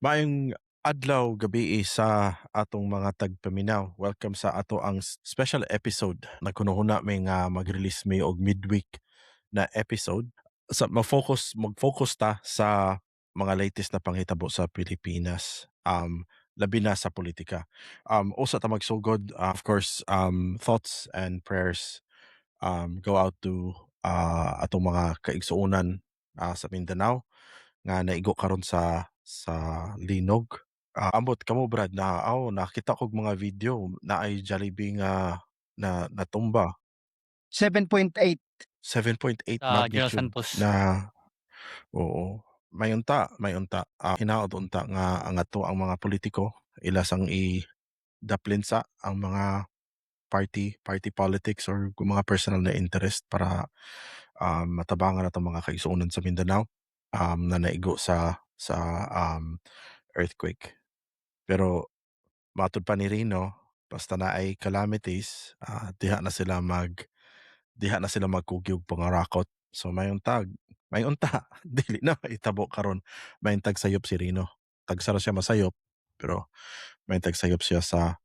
Maayong adlaw, gabi sa atong mga tagpaminaw. Welcome sa ato ang special episode. Nagkunuhuna may nga mag-release may og midweek na episode. Mag-focus ta sa mga latest na panghitabo sa Pilipinas. Labi na sa politika. Usa ta magsugod, of course, thoughts and prayers go out to atong mga kaigsuonan sa Mindanao nga naigo karon sa linog. Ambot kamo brad na nakita kog mga video na ay Jollibee nga na natumba. 7.8. 7.8 Sa General magnitude Santos. na oo. May unta, hinaot unta nga ang ato ang mga politiko ilasang idaplinsa ang mga party politics or kung mga personal na interest para matabangan natong mga kaigsuonan sa Mindanao na naigo sa earthquake. Pero matud pa ni Rino, basta na ay calamities, diha na sila magkugyog pangarakot. So may unta dili na mahitabo karon mahintag sayop si Rino. Tagsara siya masayop pero mahintag sayop siya sa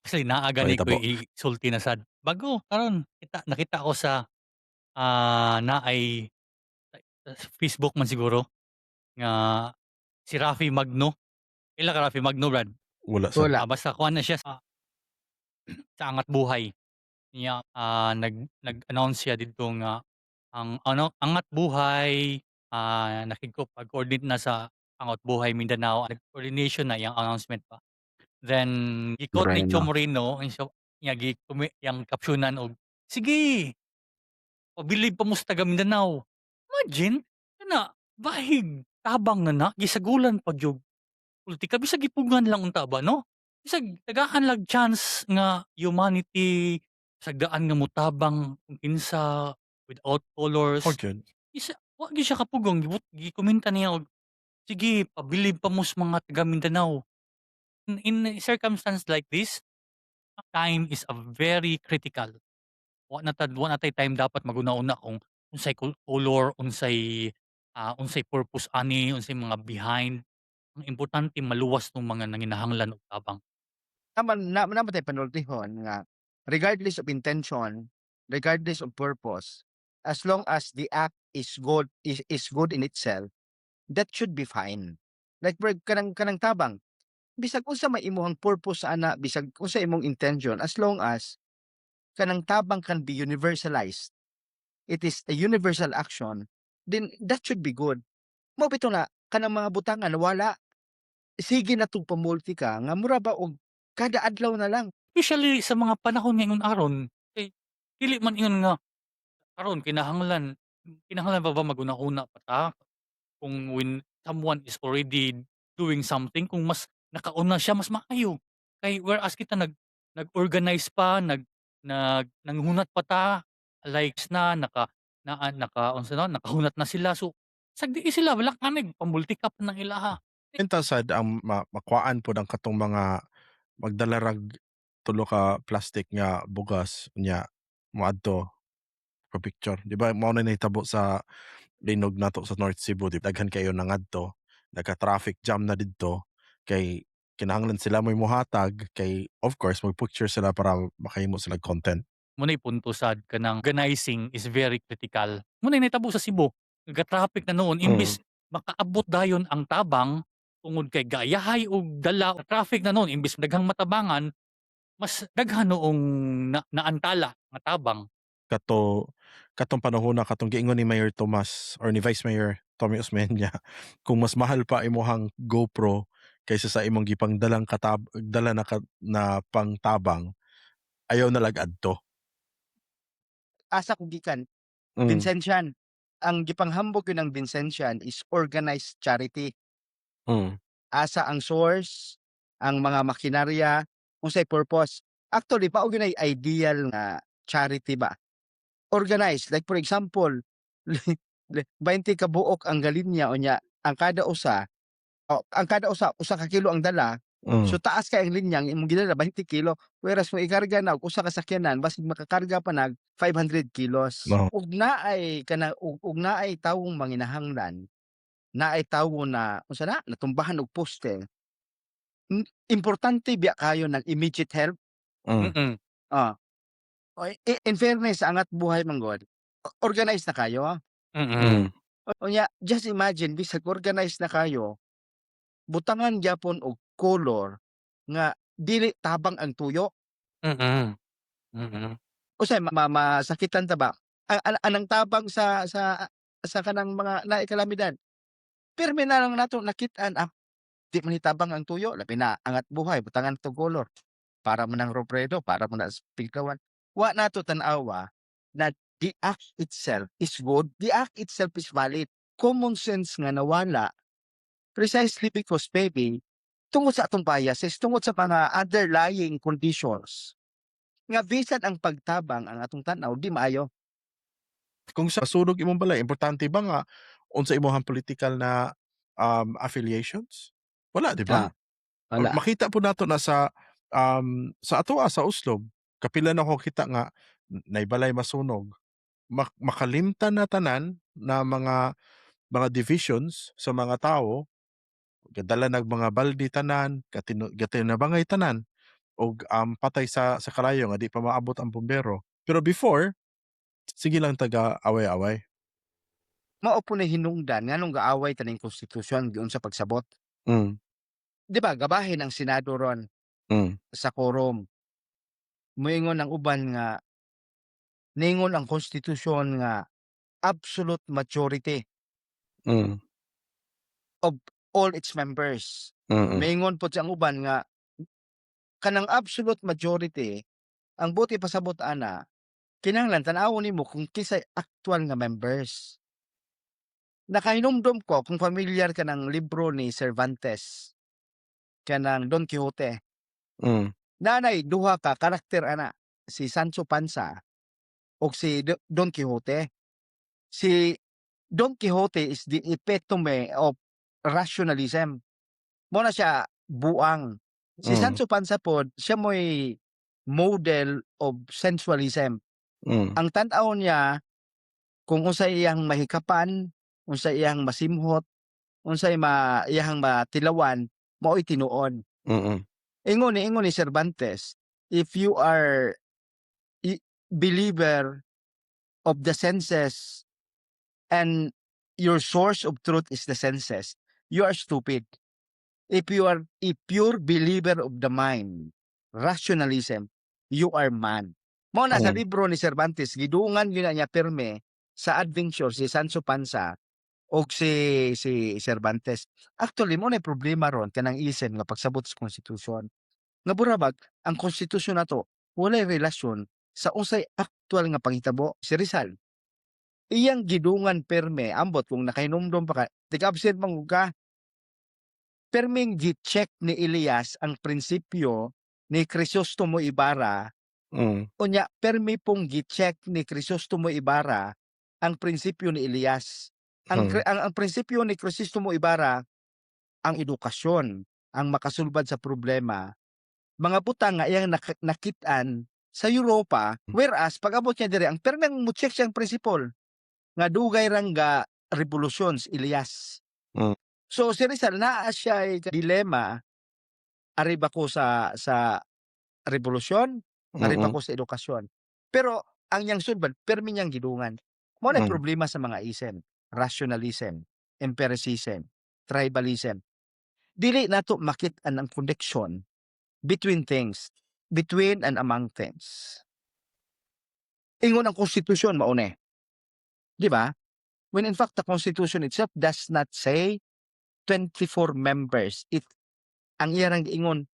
Kasi naa gani mahitabo. ko'y isulti na sad. Bago karon nakita ko sa, naay sa Facebook man siguro nga si Raffy Magno. Ila ka Raffy Magno brad? Wala sad. Wala. Basta kuha na siya sa Angat Buhay. Niya, nag-announce siya didto nga ang ano, Angat Buhay, nakigko-coordinate na sa Angat Buhay Mindanao. Nag-coordination na yang announcement pa. Then gi-quote ni Chong Moreno. Moreno nya yang kapsyonan og, "Sige, pabilib pa mo sa taga Mindanao." Imagine, kana bahig tabang na gisagulan pa jud pulitika bisag gipugan lang unta ba 'no? Bisag daghan lang chance nga humanity, bisag daan nga motabang kung kinsa without Oh, colors. gyud. Wa gyud siya kapugong gikomenta niya og, "Sige, pabilib pa mo sa mga taga Mindanao." In a circumstance like this, time is a very critical. Wa na tay time dapat maguna-una kung unsay color, unsay purpose ani, unsay mga behind. Ang importante maluwas tong mga nanginahanglan og tabang. Naman tay panultihon nga regardless of intention, regardless of purpose, as long as the act is good in itself, that should be fine. Like kanang tabang, bisag unsa may imong purpose ana, bisag unsa imong intention, as long as kanang tabang can be universalized, it is a universal action, then that should be good. Mao bitaw na kanang mga butangan wala, sige na 'tong pamulti ka nga mura ba og kada adlaw na lang. Especially sa mga panahon ngayon aron, kay dili man ingon nga karon kinahanglan pa ba maguna-una pa ta kung when someone is already doing something kung mas nakauna siya mas maayo. Kay whereas kita nag-organize pa, nanghunat pa ta, likes na, unsa na, nakahunat na sila. So, bisag dili sila wala kanig pamultika pa ng ilaha. Mintan sad ang makuhaan pod ang katong mga magdala rag tulo ka plastic nga bugas unya moadto for picture. Di ba mao na nahitabo sa linog nato sa North Cebu, di daghan kayo nangadto, nagka-traffic jam na didto kay kinahanglan sila mo'y mohatag kay of course mag-picture sila para makahimo sila og content. Muna'y punto sad kanang organizing is very critical. Muna'y nahitabo sa Cebu, nagka-traffic na noon Mm. imbis makaabot dayon ang tabang tungod kay gayahay og dala traffic na noon imbis daghang matabangan, mas daghan noong naantala nga tabang. Kato katong panahona katong giingon ni Mayor Tomas or ni Vice Mayor Tommy Osmeña kung mas mahal pa imuhang GoPro kaysa sa imong gipangdalang dala na pangtabang, ayaw na lag-adto. Asa ko gikan, Mm. Vincentian. Ang gipanghambog yun ng Vincentian is organized charity. Mm. Asa ang source, ang mga makinarya, unsay purpose. Actually, mao gyud ay ideal nga charity ba. Organized, like for example, 20 ka buok ang galinya unya ang kada usa usa ka kilo ang dala. Mm. So taas kay ang linyang imong gidala 20 kilo, whereas mo ikarga na og usa ka sakyanan basig makakarga pa nag 500 kilos. No. Ug naay tawong manginahanglan, naay tawo na unsa na natumbahan og poste, importante biya kayo ng immediate help. Mm. Ah, in fairness sa angat buhay manggod, organized na kayo. Mm. Unya, just imagine bisag organized na kayo, butangan gyapon og kolor nga dili tabang ang tuyo. Mm. Mm. Usay masakitan ta ba? Anang tabang sa kanang mga naay kalamidad. Pirmi na lang nato nakit-an, di man hitabang ang tuyo labi na angat buhay butangan tong kolor. Para man ang robredo, para man sa pigkawan. Wa nato tan-awa na the act itself is good, the act itself is valid. Common sense nga nawala precisely because maybe tungod sa atong biases, tungod sa mga underlying conditions nga bisan ang pagtabang ang atong tan-aw di maayo. Kung sa sunog imong balay, importante ba nga unsa imong political na affiliations? Wala, di ba? Ah, wala. Makita po nato na sa atoa sa Uslob, kapila na ko kita nga naibalay masunog. Makalimtan na tanan na mga divisions sa mga tao, gadala nag mga baldi tanan, gatinabangay tanan og patay sa kalayo nga di pa maabot ang bombero. Pero before, sige lang taga away-away. Mao po na hinungdan nganong gaaway taning konstitusyon giun sa pagsabot. Mm, Di ba gabahin ang Senado ron mm, sa quorum. Moingon ang uban nga ningon ang konstitusyon nga absolute majority mm, of all its members. mm, Moingon po ang uban nga kanang absolute majority ang buti pasabot ana kinahanglan tan-awon nimo kung kisay actual nga members. Nakahinumdum ko kung familiar ka ng libro ni Cervantes kanang Don Quixote. mm, Nanay duha ka karakter ana, si Sancho Panza ug si Don Quixote. Si Don Quixote is the epitome of rationalism. Mo na siya buang. Si mm, Sancho Panza pod siya mo'y model of sensualism. mm, Ang tan-aw niya kung unsay iyang mahikapan, unsay iyang masimhot, unsay iyang matilawan, mao'y tinuod. mm, Ingon ni Cervantes, if you are believer of the senses and your source of truth is the senses, you are stupid. If you are a pure believer of the mind, rationalism, you are man. Mo na sa mm, libro ni Cervantes, gidungan yun na niya pirme sa adventure si Sancho Panza o si Cervantes. Actually, mo na problema ron kanang isem nga pagsabot sa konstitusyon. Nga burabag, ang konstitusyon na to, walay relasyon sa unsay aktual nga panghitabo si Rizal. Iyang gidungan perme, ambot kung nakahinumdum pa ka, tig-absent man ka, perming gi-check ni Elias ang prinsipyo ni Crisostomo Ibarra, mm, unya permi pong gi-check ni Crisostomo Ibarra ang prinsipyo ni Elias. mm, Ang prinsipyo ni Crisostomo Ibarra, ang edukasyon, ang makasulbad sa problema, mga butang nga iyang nakit-an sa Europa, whereas pag-abot niya dire ang permeng mo-check siyang principle nga dugay rang ga revolutions Elias. mm, So si Rizal naa siya dilema, ari ba ko sa revolusyon, ari ba mm, ko sa edukasyon. Pero ang yang sudbad permi niyang gidungan. Mao na mm, problema sa mga isem, rationalism, empiricism, tribalism. Dili nato makit-an ang connection between things, between and among things. Ingon ang konstitusyon maune. Di ba? When in fact the constitution itself does not say 24 members. Ang iyang ingon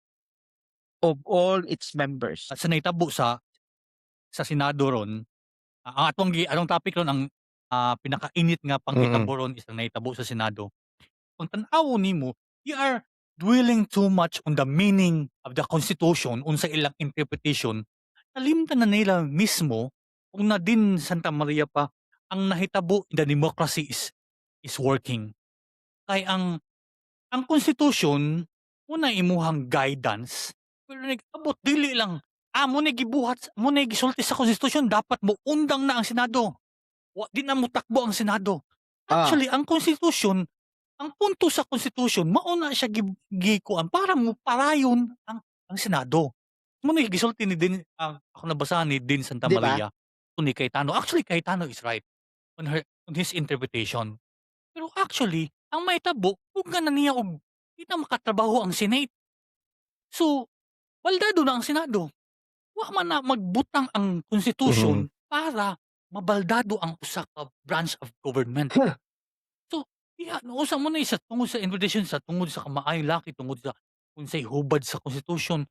of all its members. At sa naitabo sa Senado ron, ang atong topic ron ang pinakainit nga mm, panghitabo ron is ang nahitabo sa Senado. Kung tan-awo nimo, you are dwelling too much on the meaning of the Constitution, unsa ilang interpretation. Nalimtan na nila mismo kung na din Santa Maria pa ang nahitabo in the democracy is working. Kay ang Constitution una imuhang guidance pero nag-abot dili lang. Mo na gibuhat, mo na gisulti sa Constitution, dapat mo undang na ang Senado. Wa di na mo takbo ang Senado. Ah, Actually, ang Constitution ang punto sa konstitusyon mao na siya gikuan para mo parayon ang Senado. Mo ni gisulti ni Din ako nabasahan ni Dean 'Di ba? Santamaria o ni Cayetano. Actually, Cayetano is right on his interpretation. Pero actually, ang mahitabo ug na niya og di na makatrabaho ang Senate. So, baldado na ang Senado. Wa man na magbutang ang Mhm. konstitusyon para mabaldado ang usa ka branch of government. So, iya nausa mo na sa tungod sa interpretation, sa tungod sa kamaayong laki, tungod sa unsay hubad sa konstitusyon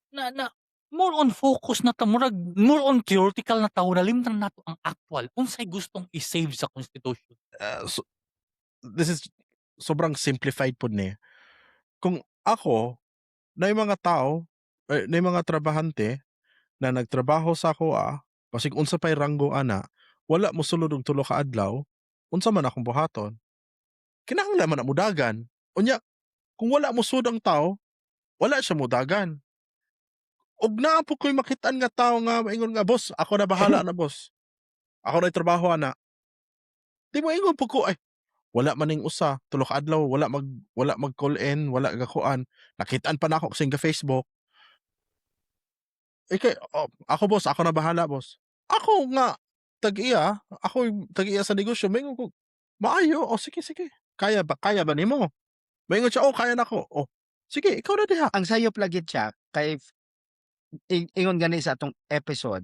na more on focus na ta murag more on theoretical na ta nalimtan nato ang actual unsay gustong i-save sa konstitusyon. So this is sobrang simplified pod ni. Kung ako, na mga tao, na mga trabahante na nagtrabaho sa akoa, basig unsa pay ranggo ana, wala mosulod og 3 ka adlaw, unsa man akong buhaton? Kinahanglan man na mudagan. Unya, kung wala mosud ang tao, wala siya mudagan. Og naa po ko'y makit-an nga tawo nga maingon nga, "Boss, ako na bahala na boss. Ako na'y trabaho ana." Di moingon po ko, "Ay, wala man ning usa, 3 ka adlaw, wala mag call in, wala gakuan. Nakit-an pa nako kasing ka-Facebook." Kay "Ako boss, ako na bahala boss." Ako nga tag-iya, ako'y tag-iya sa negosyo, moingon ko, "Maayo, o sige, sige. Kaya ba nimo?" Moingon siya, "Oh, kaya nako." "Oh, sige ikaw na diha." Ang sayop lagi siya kay ingon gani sa atong episode,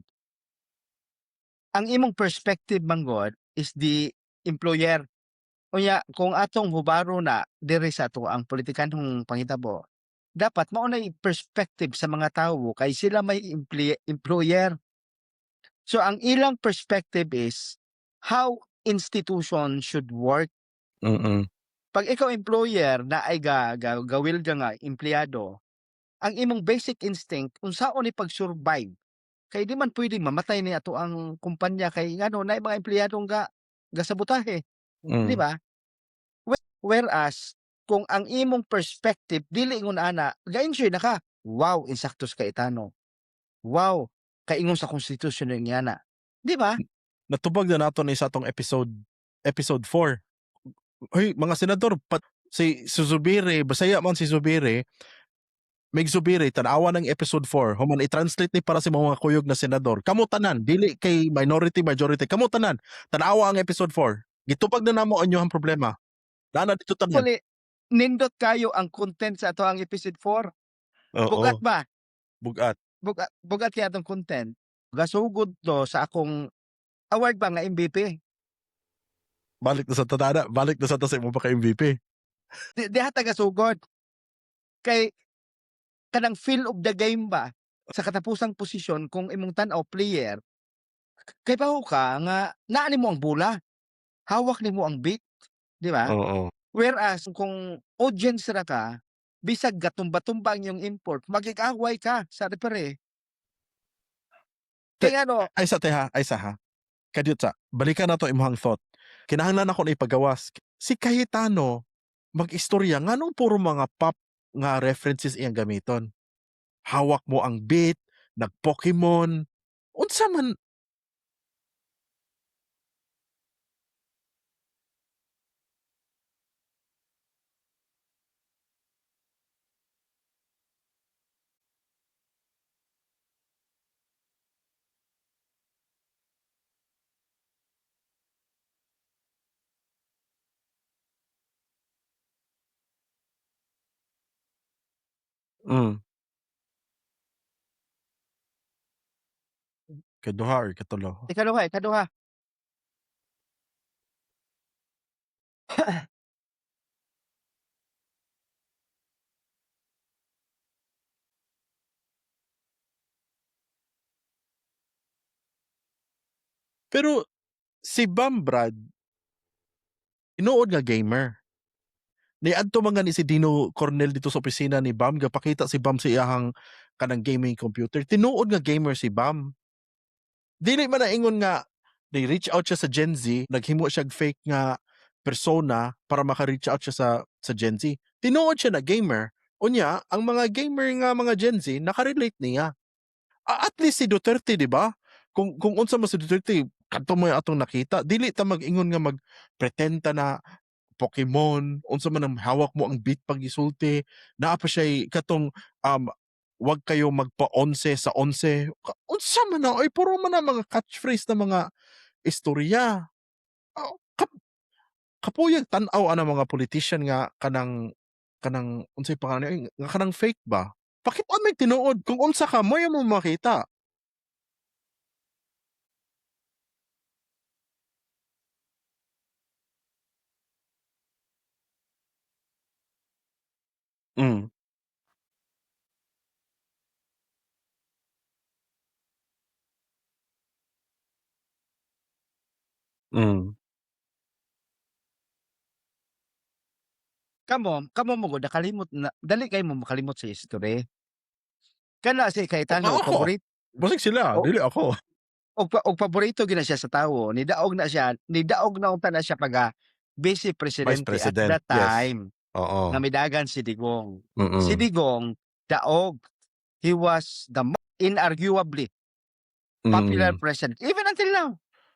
ang imong perspective manggod is the employer. Unya kung atong hubaro na diri sa ato ang politikanhong panghitabo, dapat maunay perspective sa mga tawo kay sila may employer. So ang ilang perspective is how institution should work. Mm. 'Pag ikaw employer na ay gawilga nga empleyado, ang imong basic instinct unsaon ni pag-survive. Kay di man puwedeng mamatay ni ato ang kumpanya kay ngano naay mga empleyadong gasabotahe, 'di Mm. ba? Whereas kung ang imong perspective dili ingon ana, ga-enjoy na ka, "Wow, insakto sa Cayetano. Wow, kaingon sa konstitusyon ni ana." 'Di ba? Natubag na nato ni sa atong episode 4. Hoy, mga senador, si Zubiri, Bisaya man si Zubiri, Mig Zubiri, tan-awa ng episode 4, human i-translate ni para sa mga kuyog na senador. Kamo tanan, dili kay minority, majority, kamo tanan. Tan-awa ang episode 4. Gitupag na namo ang inyong problema. Naa dito tanan. Actually, nindot kayo ang content sa atoang episode 4. Bugat Oo, ba? bugat. Bugat kaya atong content. Gasugod to sa akong award ba nga MVP. Balik na sa tatana, balik na sa ta sa imong pagka-MVP. Diha ta gasugod. Kay kanang feel of the game ba sa katapusang posisyon kung imong tan-aw player, kay paho ka nga naa nimo ang bola, hawak nimo ang beat, 'di ba? Oo. Whereas kung audience ra ka, bisag gatumba-tumba ang iyong import, magig-away ka sa referee. Te Kay ano, ay sa ha. Kadiyot sa, balikan nato imong thought. Kinahanglan nako na ipagawas. Si Cayetano, mag-istorya nganong puro mga pop nga references iyang gamiton. Hawak mo ang beat, nag-Pokemon, unsa man. Hmm, ikaduha or ikatulo. ikaduha. Pero si Bam Brad, tinuod nga gamer. Niadto man nga ni si Dino Cornel dito sa opisina ni Bam, gapakita si Bam sa iyahang kanang gaming computer. Tinuod nga gamer si Bam. Dili man naingon nga ni-reach out siya sa Gen Z, naghimo siya og fake nga persona para maka-reach out siya sa Gen Z. Tinuod siya na gamer. Unya, ang mga gamer nga mga Gen Z naka-relate niya. At least si Duterte, 'di ba? Kung unsa man si Duterte, kadto mo yung atong nakita, dili ta mag-ingon nga mag-pretend ta na Pokemon, unsa man ang hawak mo ang beat pag isulti, naa pa siya'y katong, "Wag kayo magpa-11 sa 11." Unsa man na, oy puro man na mga catchphrase na mga istorya. Ah, kap kapuyag tan-aw ana mga politician nga kanang unsay pangalan ni nga kanang fake ba. Pakit-on may tinuod kung unsa ka mo mo makita. Hmm, hmm, Kamo mo gud nakalimot na dali kay mo makalimot sa history. Kana si Cayetano ako, basig sila, o dili ako. og paborito gid na siya sa tawo, nidaog na unta na siya Vice Vice Presidente at President, that yes. time nga Oo, midagan si Digong. Si mm, Digong daog, he was the inarguably popular mm, president even until now.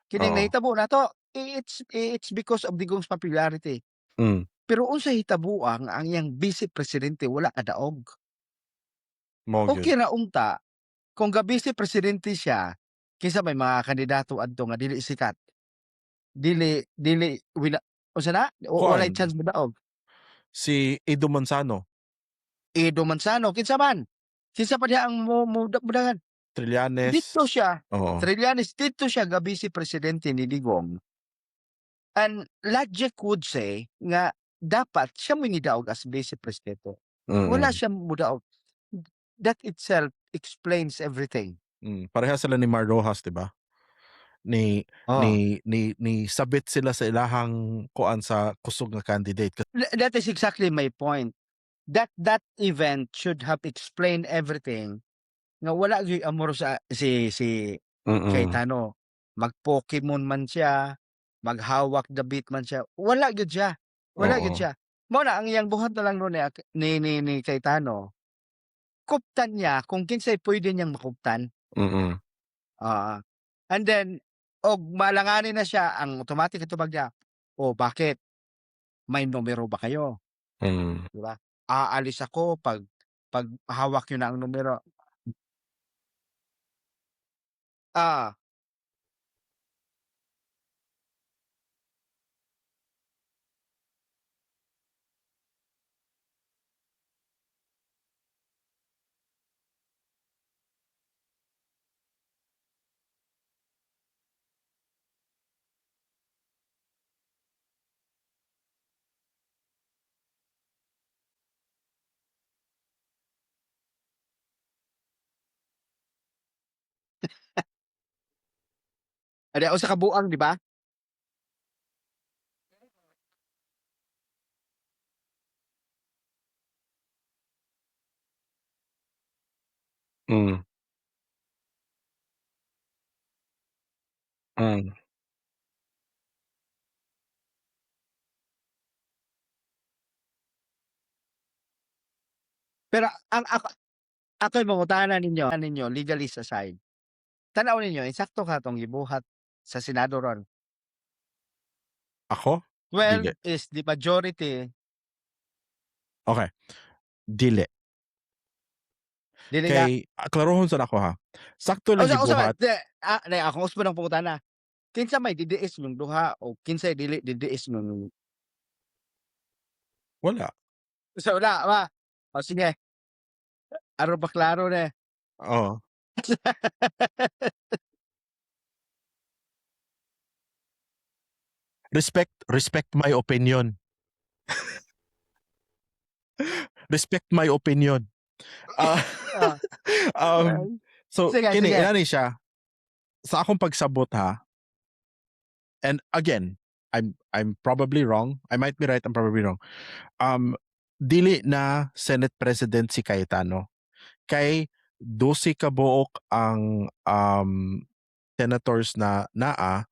Kining oo, nahitabo nato, it's because of Digong's popularity. hmm, Pero unsay hitabuang ang iyang Vice Presidente wala kadaog. mao gyud. Okey ra unta kung ga-Vice Presidente siya, kinsa may mga kandidato adto nga dili sikat, dili unsa na? Walay Kuan, chance modaog. si Edo Manzano, Edo Manzano, kinsa man? Kinsa pa diha ang mudagan? Dito Trillanes, siya, oo, Trillanes, dito siya ga-Vice Presidente ni Digong. And logic would say nga dapat siya mo nidaog as Vice Presidente. Wala mm, siya mudaog. That itself explains everything. parehas sila ni Mar Rojas 'di ba? Ni Oh. sabit sila sa ilahang kuan sa kusog nga candidate. That is exactly my point. That event should have explained everything nga wala gyud amor sa si Mm, Cayetano. Mag-Pokemon man siya, maghawak the beat man siya, wala gyud siya, wala gyud oo, siya. Mao na ang iyang buhat na lang nun ni Cayetano, kuptan niya kung kinsay puwede niyang makuptan, mm, oo. And then og malanganin na siya ang automatic itubag niya, "Oh, bakit may numero ba kayo?" hmm. 'Di ba? "Aalis ako 'pag hawak niyo na ang numero." Ah, adi usa ka buang 'di ba? Hmm, hmm, Pero ang ako'y mangutana ninyo legalist aside, tanaw ninyo insakto ka 'tong gibuhat sa Senado ron. ako? 12 Dili. is the majority, Okey, dili. dili nga Kay klarohon sad ako ha, sakto lang usa man gibuhat, akong usbon ang pangutana, kinsa may didiis niyong duha o kinsay dili didiis niyong wala, sa una ba? O sige, aron ba klaro ni. oo. Respect my opinion, respect my opinion. Ah, Ah, um, so sige, kini sige. inani siya, sa akong pagsabot ha, and again, I'm probably wrong, I might be right, I'm probably wrong. Dili na Senate President si Cayetano, kay 12 ka buok ang, senators na naa,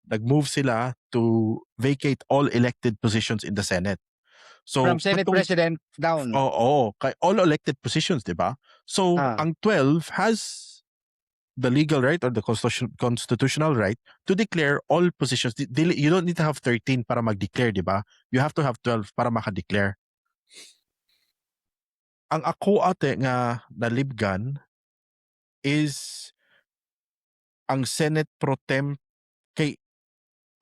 nag-move sila to vacate all elected positions in the Senate. From So Senate katong President down. oo, kay all elected positions 'di ba? So Ah, ang 12 has the legal right or the constitutional right to declare all positions. You don't need to have 13 para mag-declare, di ba? You have to have 12 para maka-declare. Ang ako ate nga nalibgan is ang Senate Pro Tem kay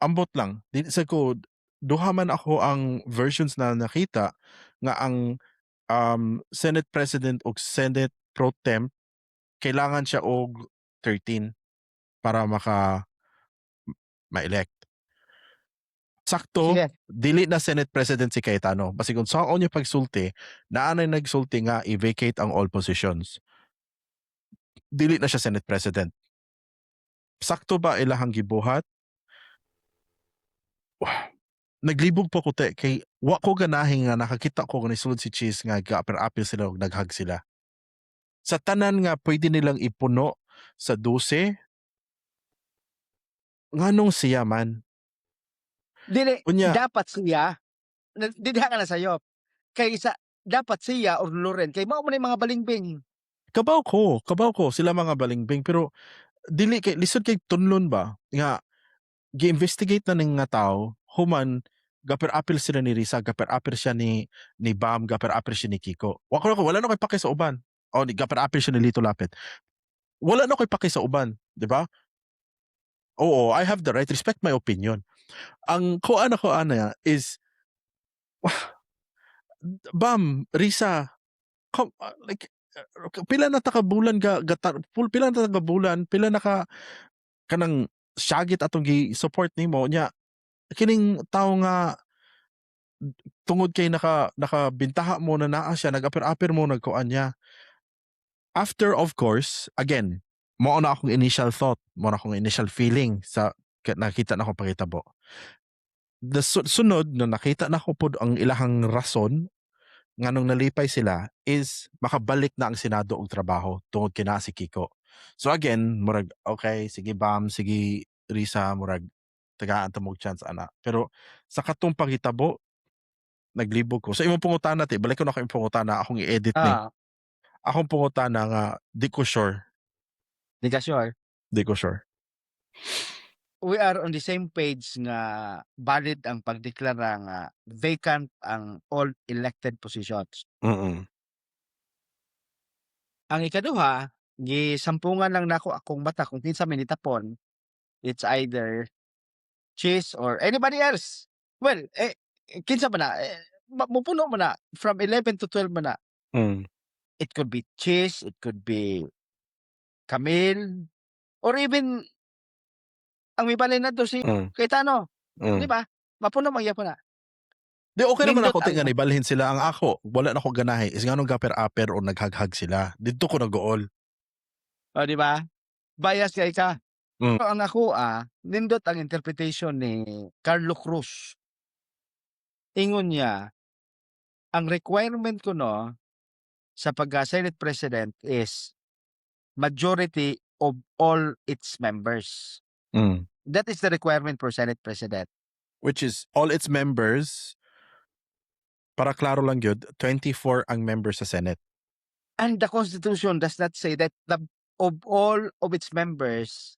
ambot lang. Di sa ko, duha man ako ang versions na nakita nga ang Senate President o Senate Pro Tem kailangan siya og 13 para ma-elect. Sakto, Sige. dili na Senate President si Cayetano. Basi kung saan niya pagsulti, naanay nagsulti nga i-vacate ang all positions. Dili na siya Senate President. Sakto ba ilahang gibuhat? Naglibog po ko te, kay wa ko ganahin nga nakakita ko nga sulod si Cheese nga ga-apir-apir sila o naghag sila. Sa tanan nga pwede nilang ipuno sa 12, nganong siya man. Dili, Unya, dapat siya, didha ka na sayop. Kaysa, dapat siya or Loren, kay mao man yung mga balingbing. kabaw ko sila mga balingbing, pero dili kay lisod kay tunlon ba nga gi-investigate na ning nga tao human gapir-apil sila ni Risa, gapir-apil siya ni Bam, gapir-apil siya ni Kiko. Wala na koy pake sa uban. O ni gapir-apil siya ni Lito Lapid. Wala na koy pake sa uban, di ba? Oo, I have the right, respect my opinion. Ang ko ana is Bam, Risa, like pila na ta ka bulan pila na ta ka bulan, pila na ka kanang syagit atong gi-support nimo nya kining tawo nga tungod kay nakabintaha mo na naa siya, nag-apir-apir mo, nagkuan niya. After, of course, again, mao na akong initial thought, mao na akong initial feeling sa nakita na akong pakitabo. The sunod na nakita na ko pod ang ilahang rason nganong nalipay sila is makabalik na ang Senado og trabaho tungod kay naa si Kiko. So again, murag okay, sige Bam, sige Risa, murag tagaan ta mog chance ana. Pero sa katong paghitabo, naglibog ko. Sa imong pangutana te, balik ko na ako imong pangutana, akong i-edit ni. Akong pangutana nga di ko sure. Di ka sure. Di ko sure. We are on the same page nga valid ang pagdeklara nga vacant ang all elected positions. Mm. Ang ikaduha, gisampungan lang nako akong mata kung kinsa man nitapon. It's either Cheese or anybody else. Well, kinsa man na, mupuno man na, from 11 to 12 man na. Mm. It could be Cheese, it could be Camille, or even ang may balay na to si Cayetano. Di ba? Mapuno magyapon na. Di okay naman Nindot ako ang- nga ibalhin sila ang ako. Wala na ako ganahe. Is nganong gaper-aper o naghaghag sila. Dito ko nag-goal. O, di ba? Bias kay ka. Mm. So, ang ako, nindot ang interpretation ni Carlo Cruz. Ingon niya, ang requirement ko no, sa pagka-Senate President is majority of all its members. Mm. That is the requirement for Senate President. Which is all its members, para klaro lang yun, 24 ang members sa Senate. And the Constitution does not say that of all of its members,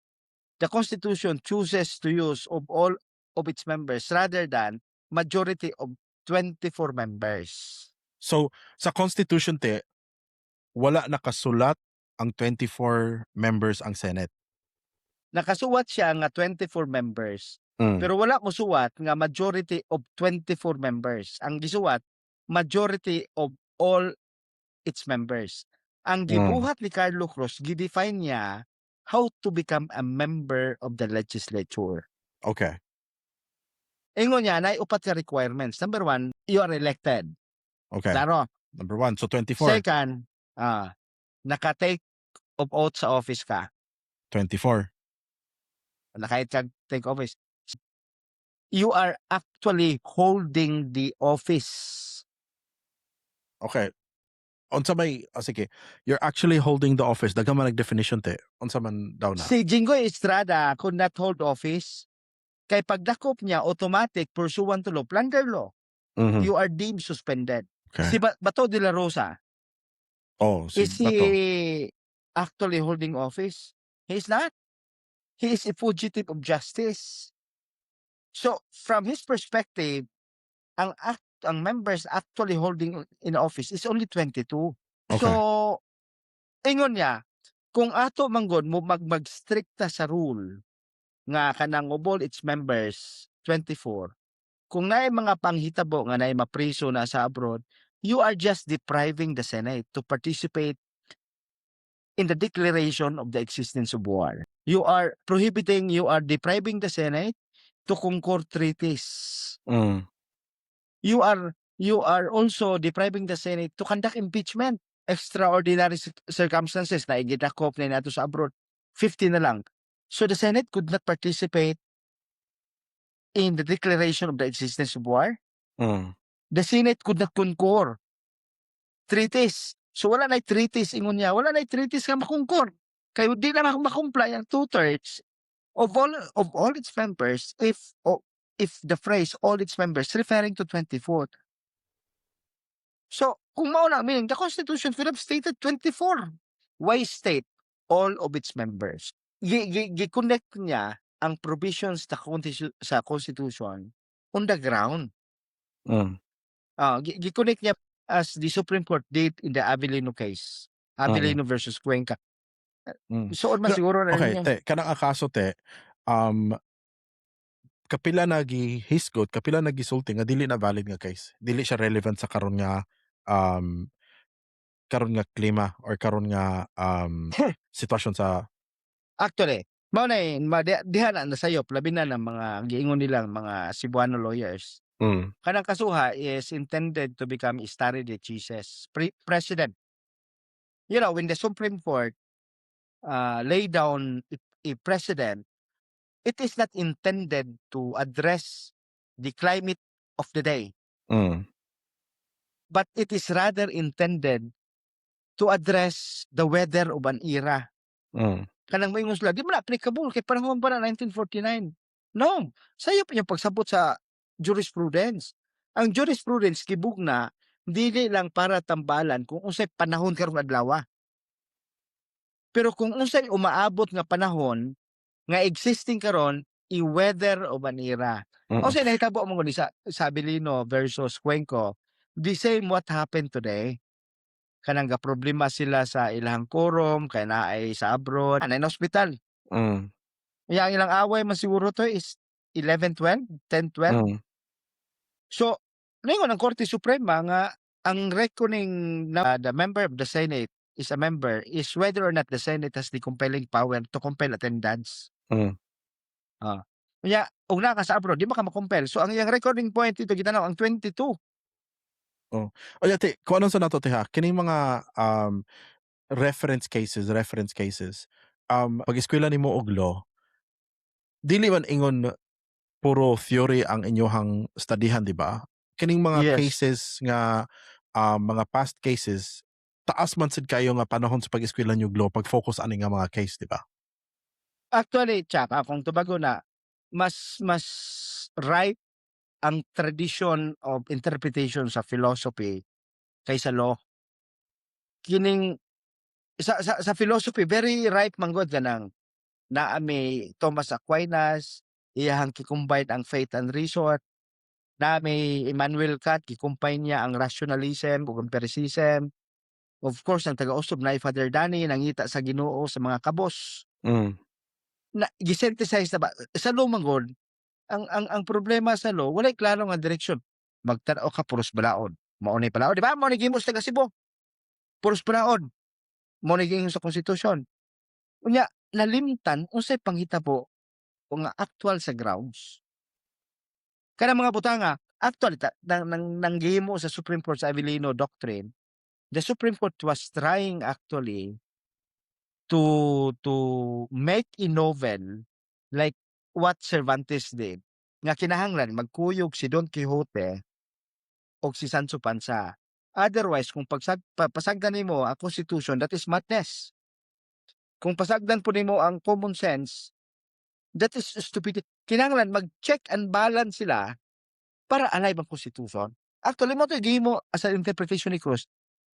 the Constitution chooses to use of all of its members rather than majority of 24 members. So, sa Constitution te, wala nakasulat ang 24 members ang Senate. Nakasuwat siya nga 24 members, Mm. pero wala mo suwat nga majority of 24 members. Ang gisuwat, majority of all its members. Ang gibuhat ni Carlo Cruz, gidefine niya how to become a member of the legislature. Okay. Ingon niya, na upat ka requirements. Number 1, you are elected. Okay. Klaro. Number 1. So, 24. Second, naka-take of oath sa office ka. 24. Naka-take office. You are actually holding the office. Okay. Unsa may, sige. You're actually holding the office. Daga man nag-definition te. Unsa man daw na. Si Jinggoy Estrada could not hold office. Kay pagdakop niya, automatic, pursuant to law, plunder law, Mhm. you are deemed suspended. Okay. Si Bato de la Rosa, Oh, si is he Bato. actually holding office? He is not. He is a fugitive of justice. So from his perspective, ang members actually holding in office is only 22. So Okay. ingon niya, kung ato manggod mo magstrikta sa rule nga kanang all its members 24, kung naay mga panghitabo nga naay mapriso na sa abroad, you are just depriving the Senate to participate in the declaration of the existence of war. You are depriving the Senate to concord treaties. Mm. You are also depriving the Senate to conduct impeachment. Extraordinary circumstances na igidakop na nato sa abroad, 50 na lang. So the Senate could not participate in the declaration of the existence of war. Mm. The Senate could not concur treaties. So wala na treaties ingon niya, wala na treaties nga makongkor. Kayo di na makomply ang 2/3 of all its members if the phrase all its members referring to 24. So kung mao na meaning the Constitution could have stated 24. Why state all of its members? Gi-connect niya ang provisions sa Constitution on the ground. Mm. Gi-connect niya as the Supreme Court did in the Avellino case. Avellino versus Cuenca. Mm. Suod man Pero siguro na okay, niya. te kanang akaso te, kapila nagihisgot, kapila nagisulti nga dili na valid nga case. Dili siya relevant sa um, karon nga klima or karon nga sitwasyon sa Actually, mao na diha na nasayop labi na ng mga giingon nilang mga Cebuano lawyers. Kanang kasuha is intended to become stare decisis precedent. You know, when the Supreme Court lay down a precedent, it is not intended to address the climate of the day, Mm. but it is rather intended to address the weather of an era. Mm. Kanang moingon sila, di mo na applicable kay panahon pa na 1949. No, sayo pa yung pagsabot sa jurisprudence. Ang jurisprudence gibugna dili lang para tambalan kung unsay panahon karong adlaw. Pero kung unsay umaabot nga panahon nga existing karon i-weather of an era. Mm. O say nahitabo mo ni sa Abilino versus Cuenco, the same what happened today. Kanang problema sila sa ilang quorum kay naay sa abroad, anay na ospital. Mm. Yang ilang away man siguro to is 11-12, 10-12. Mm. So, ningon ang Korte Suprema nga ang reckoning na the member of the Senate is a member is whether or not the Senate has the compelling power to compel attendance. Mm. Kaya, kung na ka sa abroad, di ba ka makompel? So, ang iyang recording point ito, gitanaw, ang 22. O te, kung anong sa nato te ha, kining mga reference cases, pag eskwela nimo og law, dili man ingon puro theory ang inyohang studyhan, di ba? Kining mga Yes. cases nga mga past cases, taas man sad kayo nga panahon sa pag-eskwela nyo law pag focus ani nga mga case, di ba? Actually, tsaka kung tubago na, mas right ang tradition of interpretation sa philosophy kaysa law. Kining sa philosophy very ripe manggod ganang naa may Thomas Aquinas, iyahang gi-combine ang faith and reason. Na may Immanuel Kant, gi-combine niya ang rationalism ug empiricism. Of course, ang taga-usab na Father Danny nangita sa Ginoo sa mga kabos. Mm. Na gi-synthesize na ba sa law manggod, ang problema sa law walay klaro nga direksyon. Magtanaw ka puros balaod. Mao ni balaod, di ba? Mao ni gihimo sa taga Cebu. Puros balaod. Mao ni gihimo sa konstitusyon. Unya nalimtan unsay panghitabo o nga actual sa grounds. Kanang mga butanga, actually nang gihimo sa Supreme Court sa Avellino Doctrine, the Supreme Court was trying actually to make a novel like what Cervantes did. Nga kinahanglan magkuyog si Don Quixote o si Sancho Panza. Otherwise, kung pasagdan nimo ang Constitution, that is madness. Kung pasagdan po nimo ang common sense, that is stupidity. Kinahanglan mag-check and balance sila para alive ang Constitution. Actually, mo ito mo as an interpretation ni Cruz,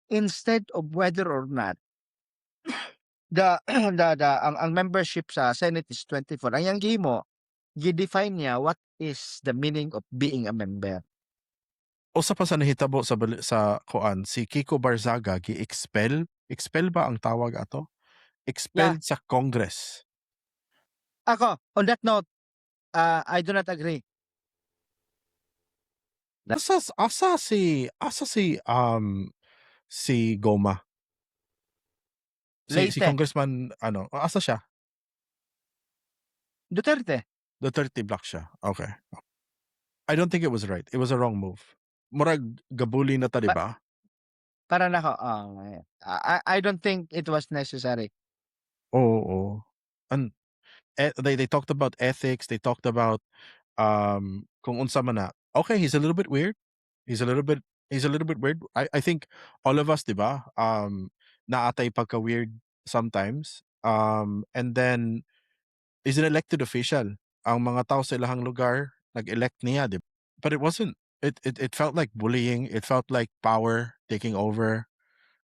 instead of whether or not the ang membership sa Senate is 24. Ang yang gihimo, gi-define niya what is the meaning of being a member. Usa pa sa nahitabo sa kuan si Kiko Barzaga expel ba ang tawag ato? Yeah. Expelled sa Congress. Ako, on that note, I do not agree. Asa si Goma? Si Leyte, Congressman asa siya? Duterte. Duterte block siya. Okay. I don't think it was right. It was a wrong move. Murag gabuli na ta, di ba? Para nako, I don't think it was necessary. Oo. And they talked about ethics, they talked about kung unsa man na. Okay, he's a little bit weird. He's a little bit weird. I think all of us, 'di ba? Naatay pagka weird sometimes. And then he's an elected official. Ang mga tao sa ilahang lugar nag-elect niya, 'di ba? But it wasn't it felt like bullying. It felt like power taking over.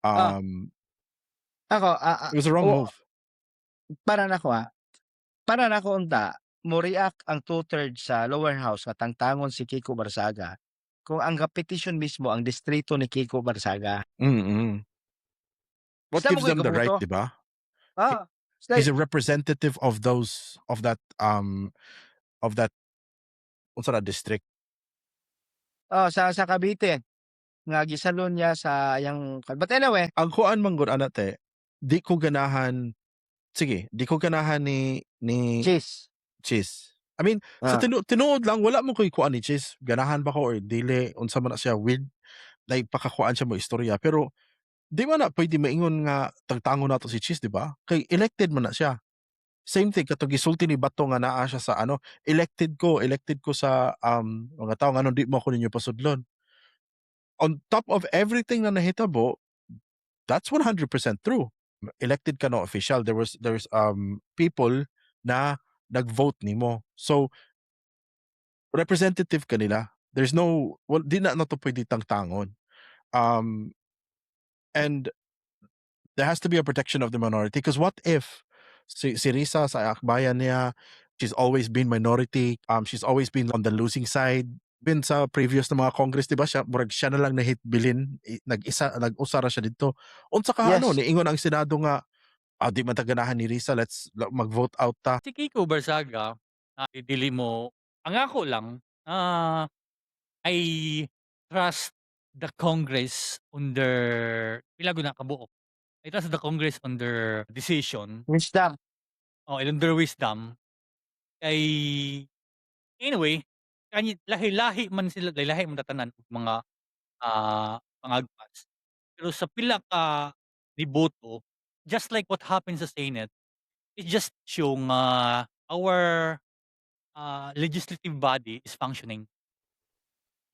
Ah, Ako, It was a wrong move. para nako unta, mo react ang 2/3 sa lower house nga tangtangon si Kiko Barzaga kung ang petition mismo ang distrito ni Kiko Barzaga. Mm. What Basta mo gives ko'y them the right, kabuto. 'di ba? It's like, He's a representative of that unsa na district. sa Cavite nga gisalon niya sa yang, but anyway, Ang kuan man gud ana te, di ko ganahan ni cheese. Cheese. I mean, sa Ah, tinuod lang wala mo ko'y kuan ni Cheese. Ganahan ba ko or dili, unsa man na siya weird, like pakakuan siya mo istorya. Pero di man na pwede maingon nga tagtangon nato si Cheese, di ba? Kay elected man na siya. Same thing katong gisulti ni Bato nga naa siya sa elected ko sa mga tao nga di mo ako ninyo pasudlon. On top of everything na nahitabo, that's 100% true. Elected ka no official. There's people na nag-vote nimo. So representative ka nila. There's no di na to pwede tangtangon. And there has to be a protection of the minority because what if si Risa sa akbayan niya, she's always been minority, she's always been on the losing side. Been sa previous na mga Congress, di ba, siya na lang na hit bilin, nag-usara siya dito. Unsa ka yes. niingon ang Senado nga, di man ta ganahan ni Risa, let's mag-vote out ta. Si Kiko Barzaga, dili mo ang ako lang, I trust the Congress on their pila gud na kabuok. I trust the Congress on their decision, Wisdom. on their wisdom. Kay anyway, lahi-lahi man sila, lahi man tatanan og mga, pangagpas. Pero sa pila ka niboto, just like what happened sa Senate, it just show nga our, legislative body is functioning.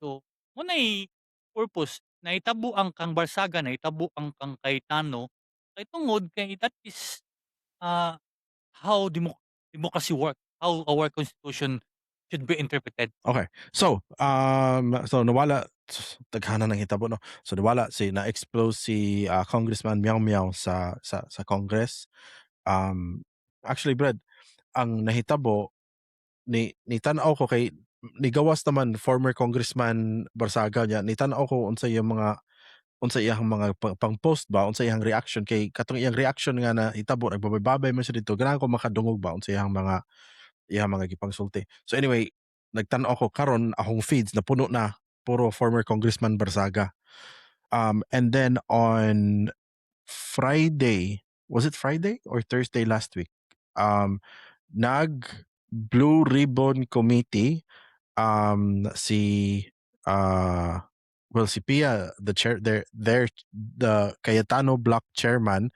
So, muna'y purpose, nahitabo ang kang Barsaga, nahitabo ang kang Cayetano, kay tungod kay that is, how democracy work, how our constitution should be interpreted. Okay. So, nawala taghanan ng hitabo, no. So nawala na-expose si Congressman Meow Meow sa Congress. Actually, Brad, ang nahitabo ni tan-aw ko kay ni gawas naman former Congressman Barsaga niya, ni tan-aw ko unsa iyang mga pang-post ba, unsa iyang reaction kay katong iyang reaction nga na hitabo nagbabay-babay man siya dito. Ganahan ko makadungog ba unsa iyang mga gipangsulti. So anyway, nagtan-aw ko karon akong feeds na puno na puro former Congressman Barzaga. And then on Friday, was it Friday or Thursday last week? Nag Blue Ribbon Committee si si Pia, the chair, the Cayetano Block chairman,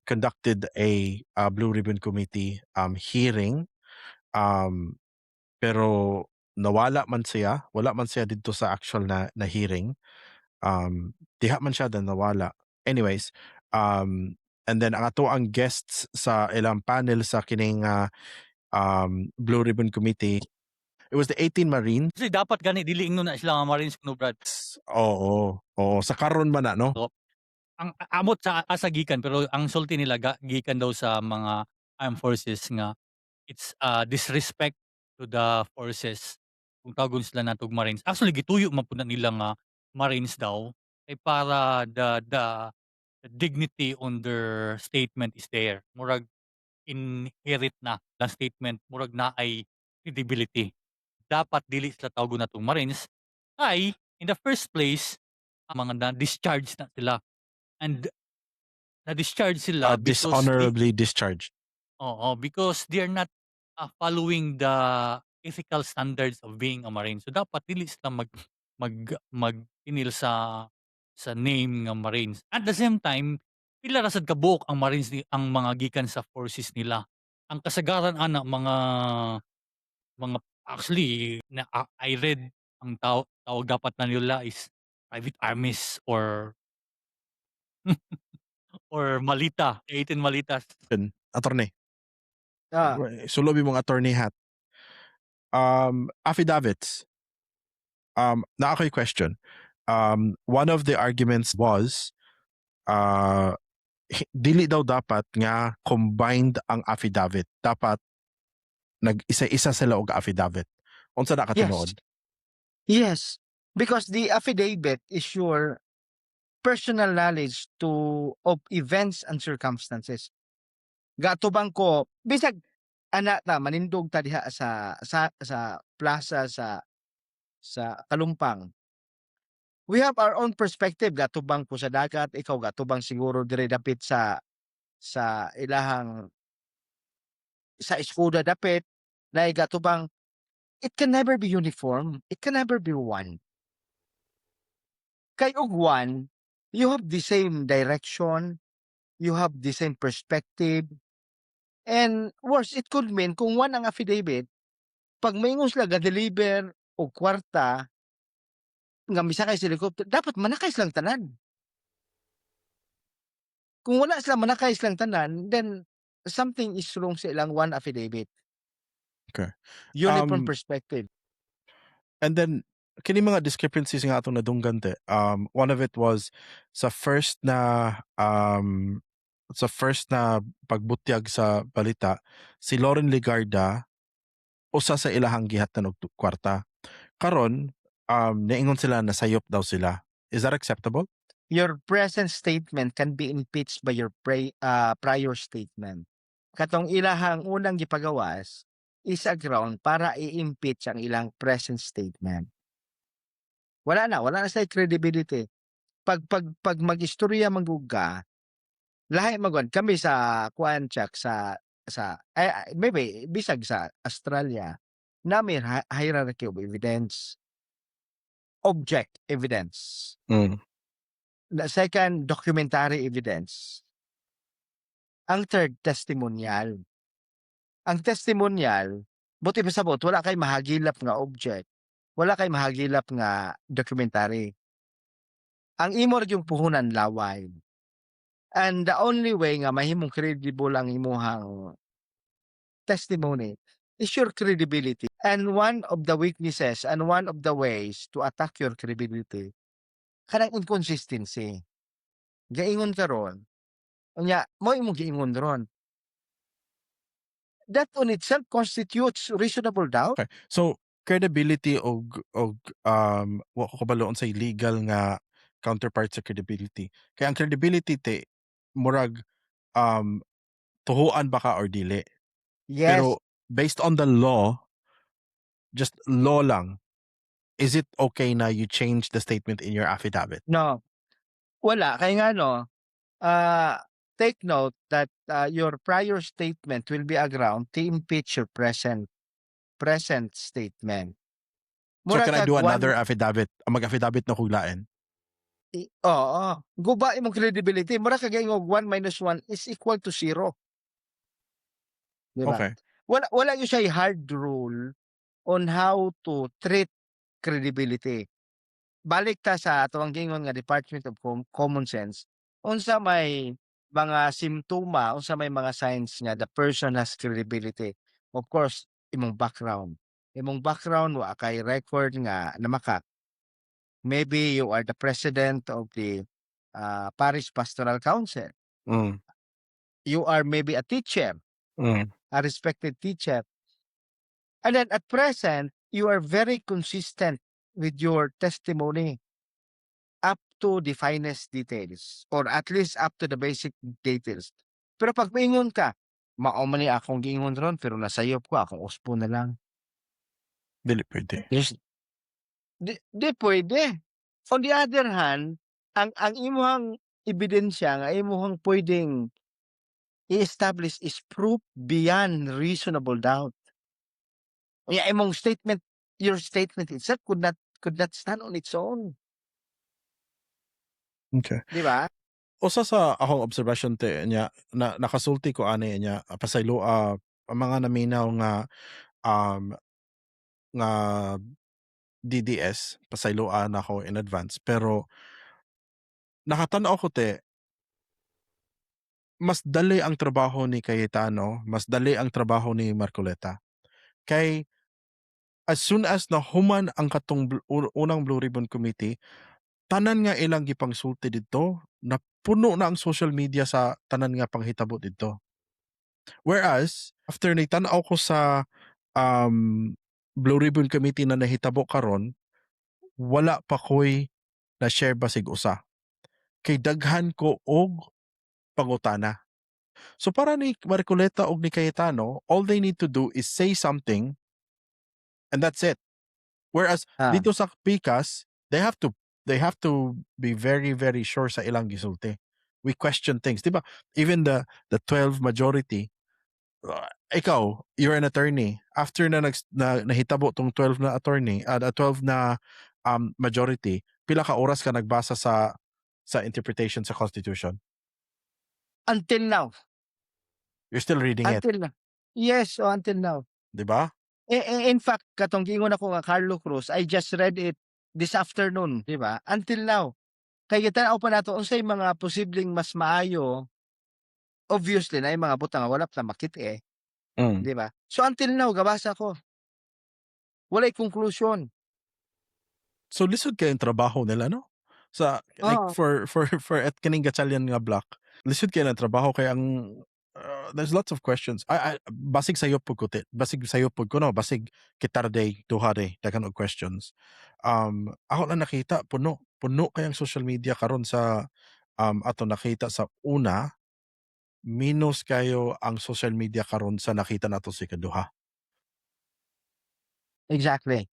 conducted a Blue Ribbon Committee hearing. Pero wala man siya dito sa actual na hearing. Diha man siya dan nawala. Anyways, and then ang ato ang guests sa ilang panel sa kining Blue Ribbon Committee, it was the 18 Marines. Kasi dapat gani dili ingnon na sila nga Marines kuno Brad. Oo, sa karon man na, no? ang amot sa asa gikan pero ang sulti nila gikan daw sa mga armed forces nga it's, disrespect to the forces kung tawgon sila natong Marines. Actually gituyo man pud na nila nga Marines daw ay para the dignity on their statement is there. Murag inherit na ang statement, murag naay credibility. Dapat dili sila tawgon natong Marines ay in the first place, ang mga na-discharge na sila and na-discharge sila because Dishonorably discharged. because they are not, following the ethical standards of being a Marine. So, dapat dili sila magtinil sa name nga Marines. At the same time, pila ra sad kabuok ang Marines ang mga gikan sa forces nila. Ang kasagaran ana mga actually I read ang tawag dapat na nila is private armies or malita, 18 malitas. Attorney, Ah, sulubi mong attorney hat. Affidavits. Na ako'y question. One of the arguments was, dili daw dapat nga combined ang affidavit. Dapat nag-isa-isa sila og affidavit. Unsa na ka yes. tinuod? Yes. Because the affidavit is your personal knowledge of events and circumstances. Gatubang ko, bisag ana ta manindog ta diha sa plaza sa Kalumpang. We have our own perspective, gatubang ko sa dagat, ikaw gatubang siguro dire dapit sa ilahang sa eskuda dapit, na gatubang it can never be uniform, it can never be one. Kay og one, you have the same direction, you have the same perspective, and worse, it could mean kung one ang affidavit, pag maingon sila ga-deliver og kwarta nga misakay sa helicopter, dapat manakay silang tanan. Kung wala sila manakay silang tanan, then something is wrong sa ilang one affidavit. Okay. Uniform perspective. And then kini mga discrepancies nga atong nadunggan te. One of it was sa first na pagbutyag sa balita, si Lauren Legarda usa sa ilahang gihatnan og kwarta. Karon niingon sila na sayop daw sila. Is that acceptable? Your present statement can be impeached by your prior statement. Katong ilahang unang gipagawas is a ground para i-impeach ang ilang present statement. Wala na sa credibility. Pag mag-istorya manggugga, lahi magwan kami sa Kuanchak sa maybe bisag sa Australia na may hierarchy of evidence. Object evidence. The second, documentary evidence. Ang third, testimonial. Ang testimonial, buti pa sabot, wala kay mahagilap nga object. Wala kay mahagilap nga documentary. Ang imo yung puhunan laway. And the only way nga mahimong credible ang imuhang testimony is your credibility. And one of the weaknesses and one of the ways to attack your credibility, kanang inconsistency. Gaingon ka ron. Unya, mo imong giingon ron. That on itself constitutes reasonable doubt. Okay. So credibility og wa ko kabaloon sa legal nga counterpart sa credibility. Kaya ang credibility te murag tuhuan ba ka or dili. Yes. Pero based on the law, just law lang, is it okay na you change the statement in your affidavit? No. Wala. Kaya nga no, take note that your prior statement will be a ground to impeach your present statement. So can I Murag do kag another affidavit? Ang mag-affidavit na huglain? Oo. Guba imong credibility. Murag kag ingog 1 minus 1 is equal to 0. Diba? Okay. Wala yung siya hard rule on how to treat credibility. Balik ta sa atong gingon nga Department of Common Sense, unsa may mga simptoma, unsa may mga signs nga the person has credibility. Of course, imong background. Imong background wa kay record nga namakak. Maybe you are the president of the parish pastoral council. Mm. You are maybe a teacher, Mm. a respected teacher. And then at present, you are very consistent with your testimony up to the finest details or at least up to the basic details. Pero pag maingon ka, mao man ni akong giingon ron pero nasayop ko akong uspo na lang. Dili pwede. Yes. Di pwede. On the other hand, ang imong ebidensya nga imong pwedeng i-establish is proof beyond reasonable doubt. Kaya imong statement, your statement itself could not stand on its own. Okay. Di ba? Usa sa akong observation te nya na nakasulti ko ani nya pasaylo ang mga naminaw nga DDS pasayloan ako in advance pero nakatan-aw ko te mas dali ang trabaho ni Cayetano, mas dali ang trabaho ni Marcoleta. Kay as soon as nahuman ang katong unang Blue Ribbon Committee, tanan nga ilang gipangsulti didto, napuno na ang social media sa tanan nga panghitabo didto. Whereas after nagtan-aw ko sa Blue Ribbon Committee na nahitabo karon, wala pa ko'y na-share basig usa. Kay daghan ko og pangutana. So para ni Marcoleta og ni Cayetano, all they need to do is say something and that's it. Whereas Ah. dito sa PICAS, they have to be very very sure sa ilang gisulti. We question things, 'di ba? Even the 12 majority, ikaw, you're an attorney. After na nahitabo tong 12 na attorney, 12 na majority, pila ka oras ka nagbasa sa interpretation sa Constitution? Until now. You're still reading it, Until now. Yes, until now. 'di ba? In fact, katong giingon ako nga Carlo Cruz, I just read it this afternoon, di ba? Until now. Kay kita pa nato unsay mga posibleng mas maayo. Obviously na yung mga butang nga wala pa makit Mm. di ba? So until now gabasa ko. Walay conclusion. So lisod kay ang trabaho nila, no? Sa like Oo. for at kining gatsalyan nga block, lisod kay ang trabaho kay ang there's lots of questions. Basig sayo pud ko basig sayo pud ko no, basig kitarday, duhaday daghan og questions. Ako lang nakita puno kay ang social media karon sa ato nakita sa una, minus kayo ang social media karon sa nakita nato sa ikaduha. Exactly.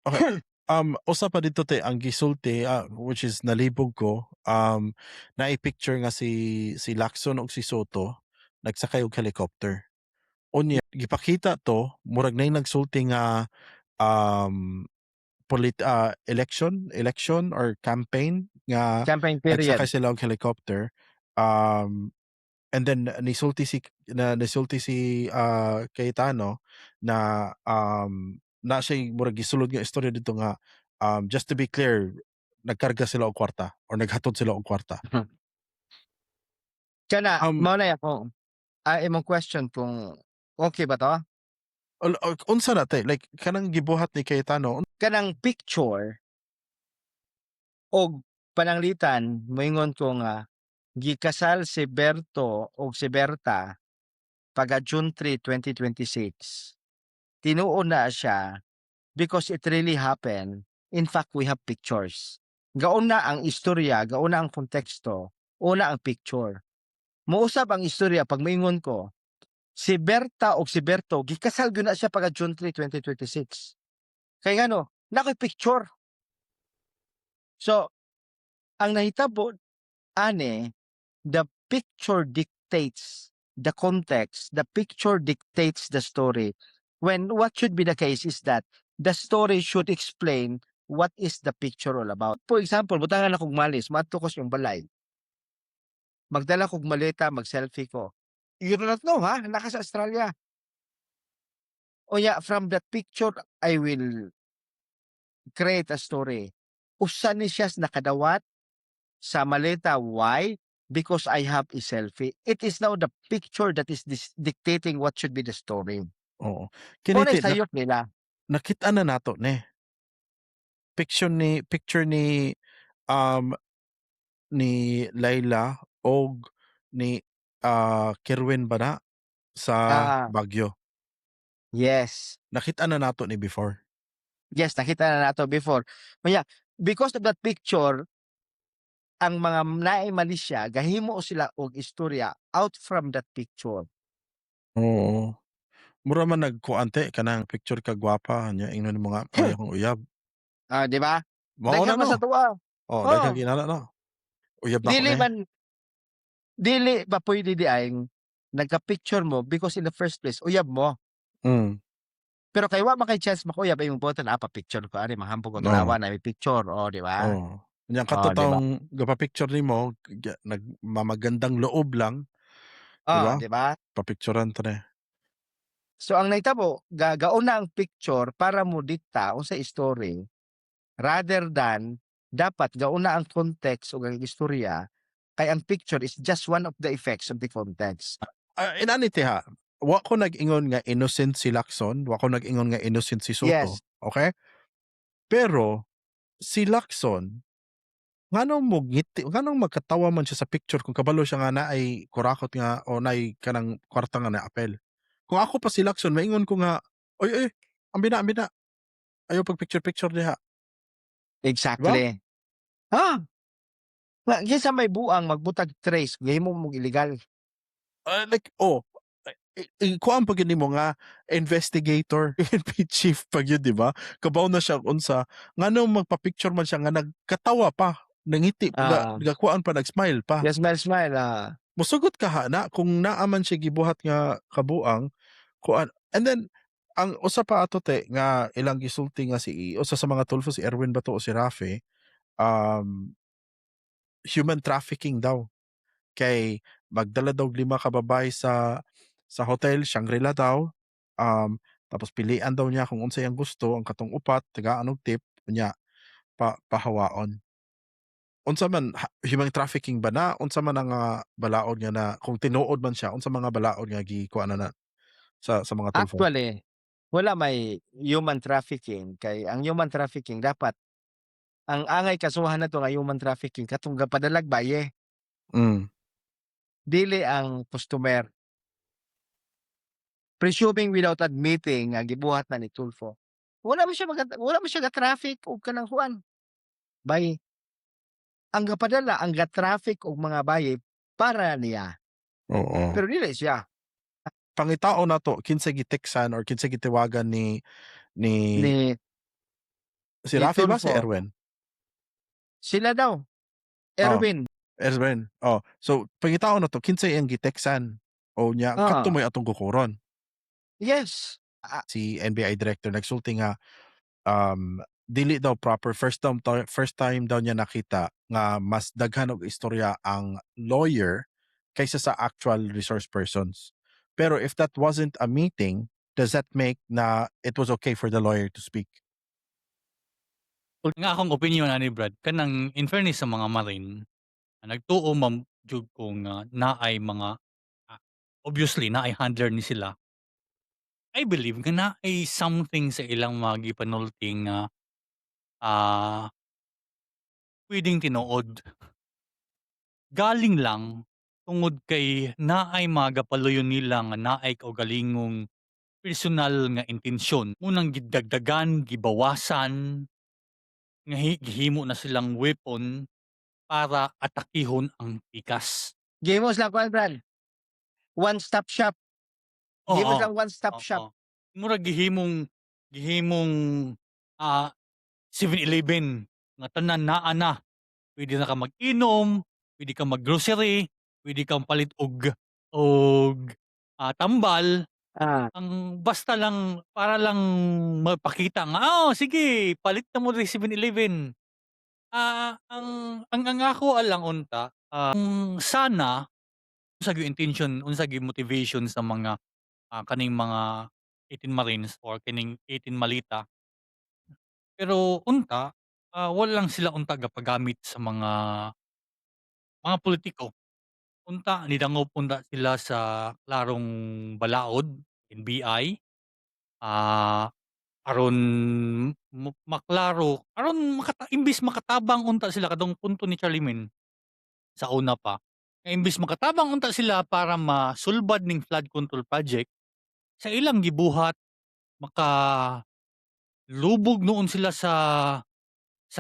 Okay. Usa pa dito te ang gisulti which is nalibog ko na-picture nga si Lacson ug si Soto nagsakay og helicopter. Unya gipakita to murag nay nagsulti nga election or campaign nga Campaign period. nagsakay sila og helicopter. And then nisulti si Cayetano na na siya murag gisulod nga istorya dito nga just to be clear, nagkarga sila og kwarta or naghatod sila og kwarta. Kana Um, mao na ako. Imong question kung okay ba to? Unsa na te like kanang gibuhat ni Cayetano Kanang picture og pananglitan moingon ko nga gikasal si Berto og si Berta pagka June 3, 2026. Tinuo na siya because it really happened. In fact, we have pictures. Gauna ang istorya, gauna ang konteksto, una ang picture. Muusab ang istorya pag maingon ko, si Berta o si Berto, gikasal gyud na siya pagka June 3, 2026. Kaya ngano, nakoy picture. So, ang nahitabo, the picture dictates the context, the picture dictates the story. When what should be the case is that the story should explain what is the picture all about. For example, butangan akong malis, matukos yung balay. Magdala kog maleta, mag-selfie ko. You do not know, ha? Naka sa Australia. O yeah, from that picture, I will create a story. Usa ni siya nakadawat sa maleta. Why? Because I have a selfie. It is now the picture that is dictating what should be the story. Oo. Kung Kiniti sayop nila. nakita na nato ne. Picture ni um, ni Layla og ni, Kerwin ba na sa Ah, Baguio. yes. Nakita na nato ni before. Yes, nakita na nato before. Kaya because of that picture, ang mga naay Malaysia gahimo sila og istorya out from that picture. Oo. Mura man nagkuan te kanang picture ka gwapa nya ingnon mo nga maayo kang uyab. 'Di ba? Mao na Daghan man 'no, sa tuwa. oh, daghang Oh, ginana 'no. Uyab na ko dili ni. man dili ba puwede diayng nagka-picture mo because in the first place uyab mo. Hmm, Pero kay wa man kay chance makuyab imong buhaton, pa-picture ko ani manghambog ko oo, tanawan na may picture, 'di ba? oo. Nya Oh, 'di ba? katotong gapa-picture nimo nagmamagandang loob lang, 'di ba? 'Di ba? Pa-picturan ta ni. So ang nahitabo gauna ang picture para mo dikta unsay story rather than dapat gauna ang context ug ang istorya kay ang picture is just one of the effects of the context. Inani te ha, wa ko nag-ingon nga innocent si Lacson, wa ko nag-ingon nga innocent si Yes, Soto, okey? Pero si Lacson nganong mo ngiti nganong magkatawa man siya sa picture kung kabalo siya nga naay kurakot nga o naay kanang kwarta nga naapel. Kung ako pa si Lacson maingon ko nga, "Oy, oy, ambina, ayaw pag-picture-picture diha." 'Di ba? exactly. Ah, nga kinsa may buang magbutag trace gahimo mong illegal. Like, oh, kuhaan pa gyud nimo nga investigator, PNP chief pa gyud, 'di ba? Kabaw na siya og unsa, nganong magpa-picture man siya nga nagkatawa pa, nangiti pa Ah, nagakuan pa, nag-smile pa. yes, smile, smile, Mosugot ka ha na kung naa man siya gibuhat nga kabuang kuan and then ang usa pa ato te nga ilang gisulti nga si usa sa mga tulfo si Erwin Bato o si Rafi, um, human trafficking daw. Kay magdala daw 5 ka babae sa hotel, Shangri-La daw, tapos pilian daw niya kung unsa iyang gusto, ang katong upat tagaan og tip, unya pahawaon. Unsa man human trafficking ba na, unsa man ang, balaod nga na kung tinuod man siya, unsa mga balaod nga gikuanan na sa mga tulfo? actually, wala may human trafficking kay ang human trafficking dapat ang angay kasuhan nato nga human trafficking katong gapadalag baye, Hmm, dili ang customer. Presuming without admitting nga gibuhat na ni Tulfo. Wala man siya ga-traffic og kanang kuan, baye. Ang gapadala ang ga-traffic og mga baye para niya, oo. pero dili siya Pangitao nato kinsay giteksan or kinsay gitiwagan ni ni si ni Rafi ba, si Tulfo. Erwin? Sila daw, Oh. Erwin, Erwin, oh. So, pangitaon na 'to kinsay ang giteksan o nya kadto oo, mo'y atong kukuron. yes, Si NBI director nagsulti nga, dili daw proper first time daw niya nakita nga mas daghan og istorya ang lawyer kaysa sa actual resource persons. Pero if that wasn't a meeting, does that make na it was okay for the lawyer to speak? Nga akong opinyon ani Brad, kanang in fairness sa mga Marine, nagtuo man jud ko nga naay mga, ah, obviously naay handler ni sila. I believe nga naay something sa ilang mga gipanulti nga, ah, puwedeng tinuod. Galing lang tungod kay naay mga gapaluyon nila nga naay kaugalingong personal nga intensyon. Unang gidagdagan, gibawasan, nga gihimo na silang weapon para atakihon ang pikas. gihimo silang kuan brad, one stop shop, gihimo Oo, silang one stop oo. shop. Murag gihimong, 7-Eleven nga tanan naa na. Puwede na ka mag-inom, puwede kang mag-grocery, puwede kang palit og tambal. Ah, Ang basta lang para lang magpakita nga, "Oh, sige palit na mo diri 7-Eleven." Ang ako lang unta, sana unsa gyud intention, unsa gyud motivation sa mga, kaning mga 18 Marines or kining 18 Malita. Pero unta, wala lang sila unta gapagamit sa mga pulitiko. Unta nidangop unta sila sa klarong balaod, NBI, ah aron maklaro, aron imbis makatabang unta sila kadtong punto ni Charlemagne sa una pa, nga imbis makatabang unta sila para masulbad ning flood control project, sa ilang gibuhat makalubog noon sila sa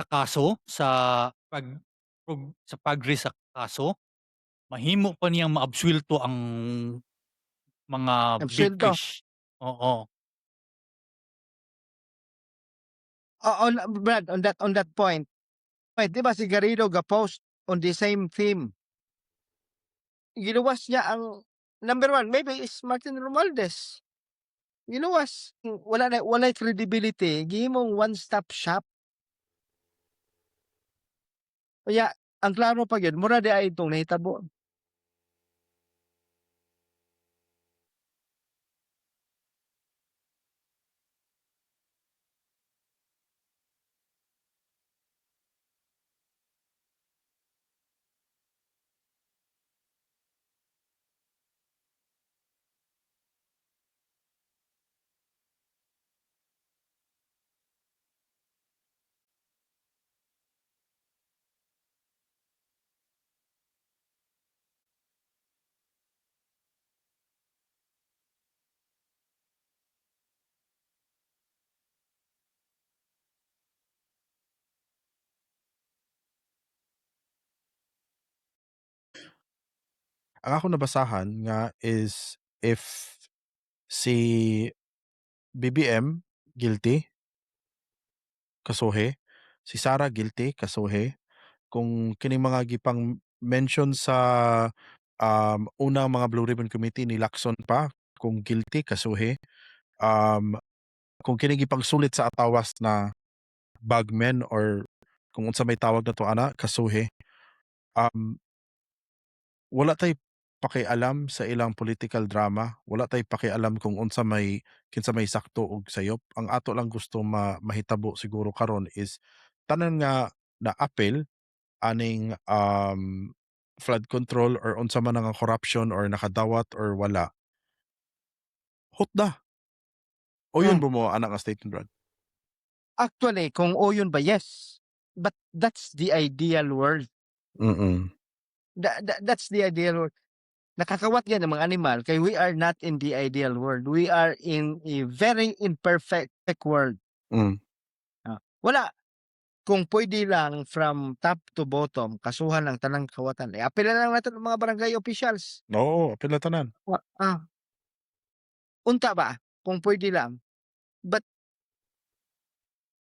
kaso, sa pagre sa kaso, mahimo pa niyang maabsuelto ang mga big Absuelto. fish. Oo. On Brad, on that point, 'di ba si Garrido ga-post on the same theme. Giluwas niya ang number one maybe is Martin Romualdez. Giluwas. Walay credibility, gihimong one-stop shop. Kaya ang klaro pa gyud mura di ay itong nahitabo. Ang ako nabasahan nga is if si BBM guilty, kasuhi, si Sara guilty, kasuhi, kung kining mga gipang-mention sa, unang mga Blue Ribbon Committee ni Lacson pa, kung guilty, kasuhi, um, kung kining gipangsulit sa atawas na bagmen or kung unsa may tawag nato ana, kasuhi, um, wala tay pakialam sa ilang political drama, wala tay pakialam kung kinsa may sakto ug sayop. Ang ato lang gusto mahitabo siguro karon is tanan nga na-apil aning, flood control or unsa man nga corruption or nakadawat or wala, hutda. O yun Hmm, ba mo ana nga statement, Brad? actually kung o yun ba, yes. But that's the ideal world. Mm. That's the ideal world. Nakakawat yan ang mga animal kay we are not in the ideal world. We are in a very imperfect world. Hmm. Wala kung puwede lang from top to bottom kasuhan ang tanang kawatan, i-apil na lang natin ang mga barangay officials. Oo, apil na tanan. Ah, unta ba kung puwede lang. But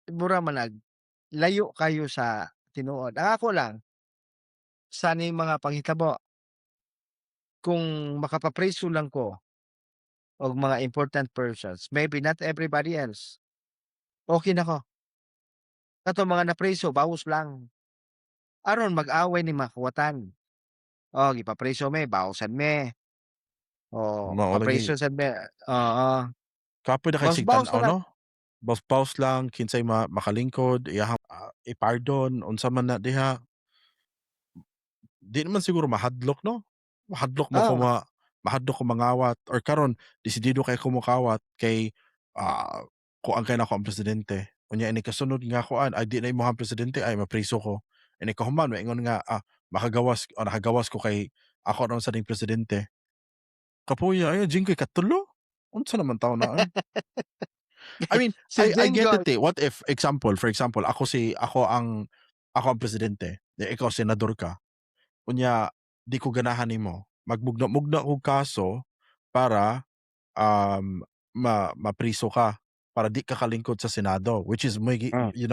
mura man layo kayo sa tinuod. Ang ako lang, sa ning mga panghitabo, kung makapapriso lang ko og mga important persons, maybe not everybody else, okey na ko. Katong mga napriso bawas lang, aron mag-away ning mga kawatan. Oh, gipapriso mi, bawasan mi. Oh, Mao lagi papriso sad mi, oo. kapoy na kay sig Bawas-bawas na tan-aw lang. 'no? Baws-baws lang kinsay makalingkod, iyahang, ipardon unsa man na diha. Di naman siguro mahadlok 'no? Mahadlok mo Oo, mahadlok ko mangawat or karon desidido kay ko mokawat kay, ah, kuan kay nako ang presidente. Unya ini kasunod nga kuan, ay di na imong presidente ay mapriso ko. Ini kahuman moingon nga, makagawas o nakagawas ko kay ako raw sa ning presidente. Kapuya ay jinggoy katulo? Unsa naman taon na ay? I mean, si I get Jenggoy, it, eh. What if for example, ako ang presidente, ikaw senador ka. Unya, di ko ganahan nimo. Magmugna-mugna og kaso para, um, mapriso ka, para di ka kalingkod sa Senado, which is hmm, yun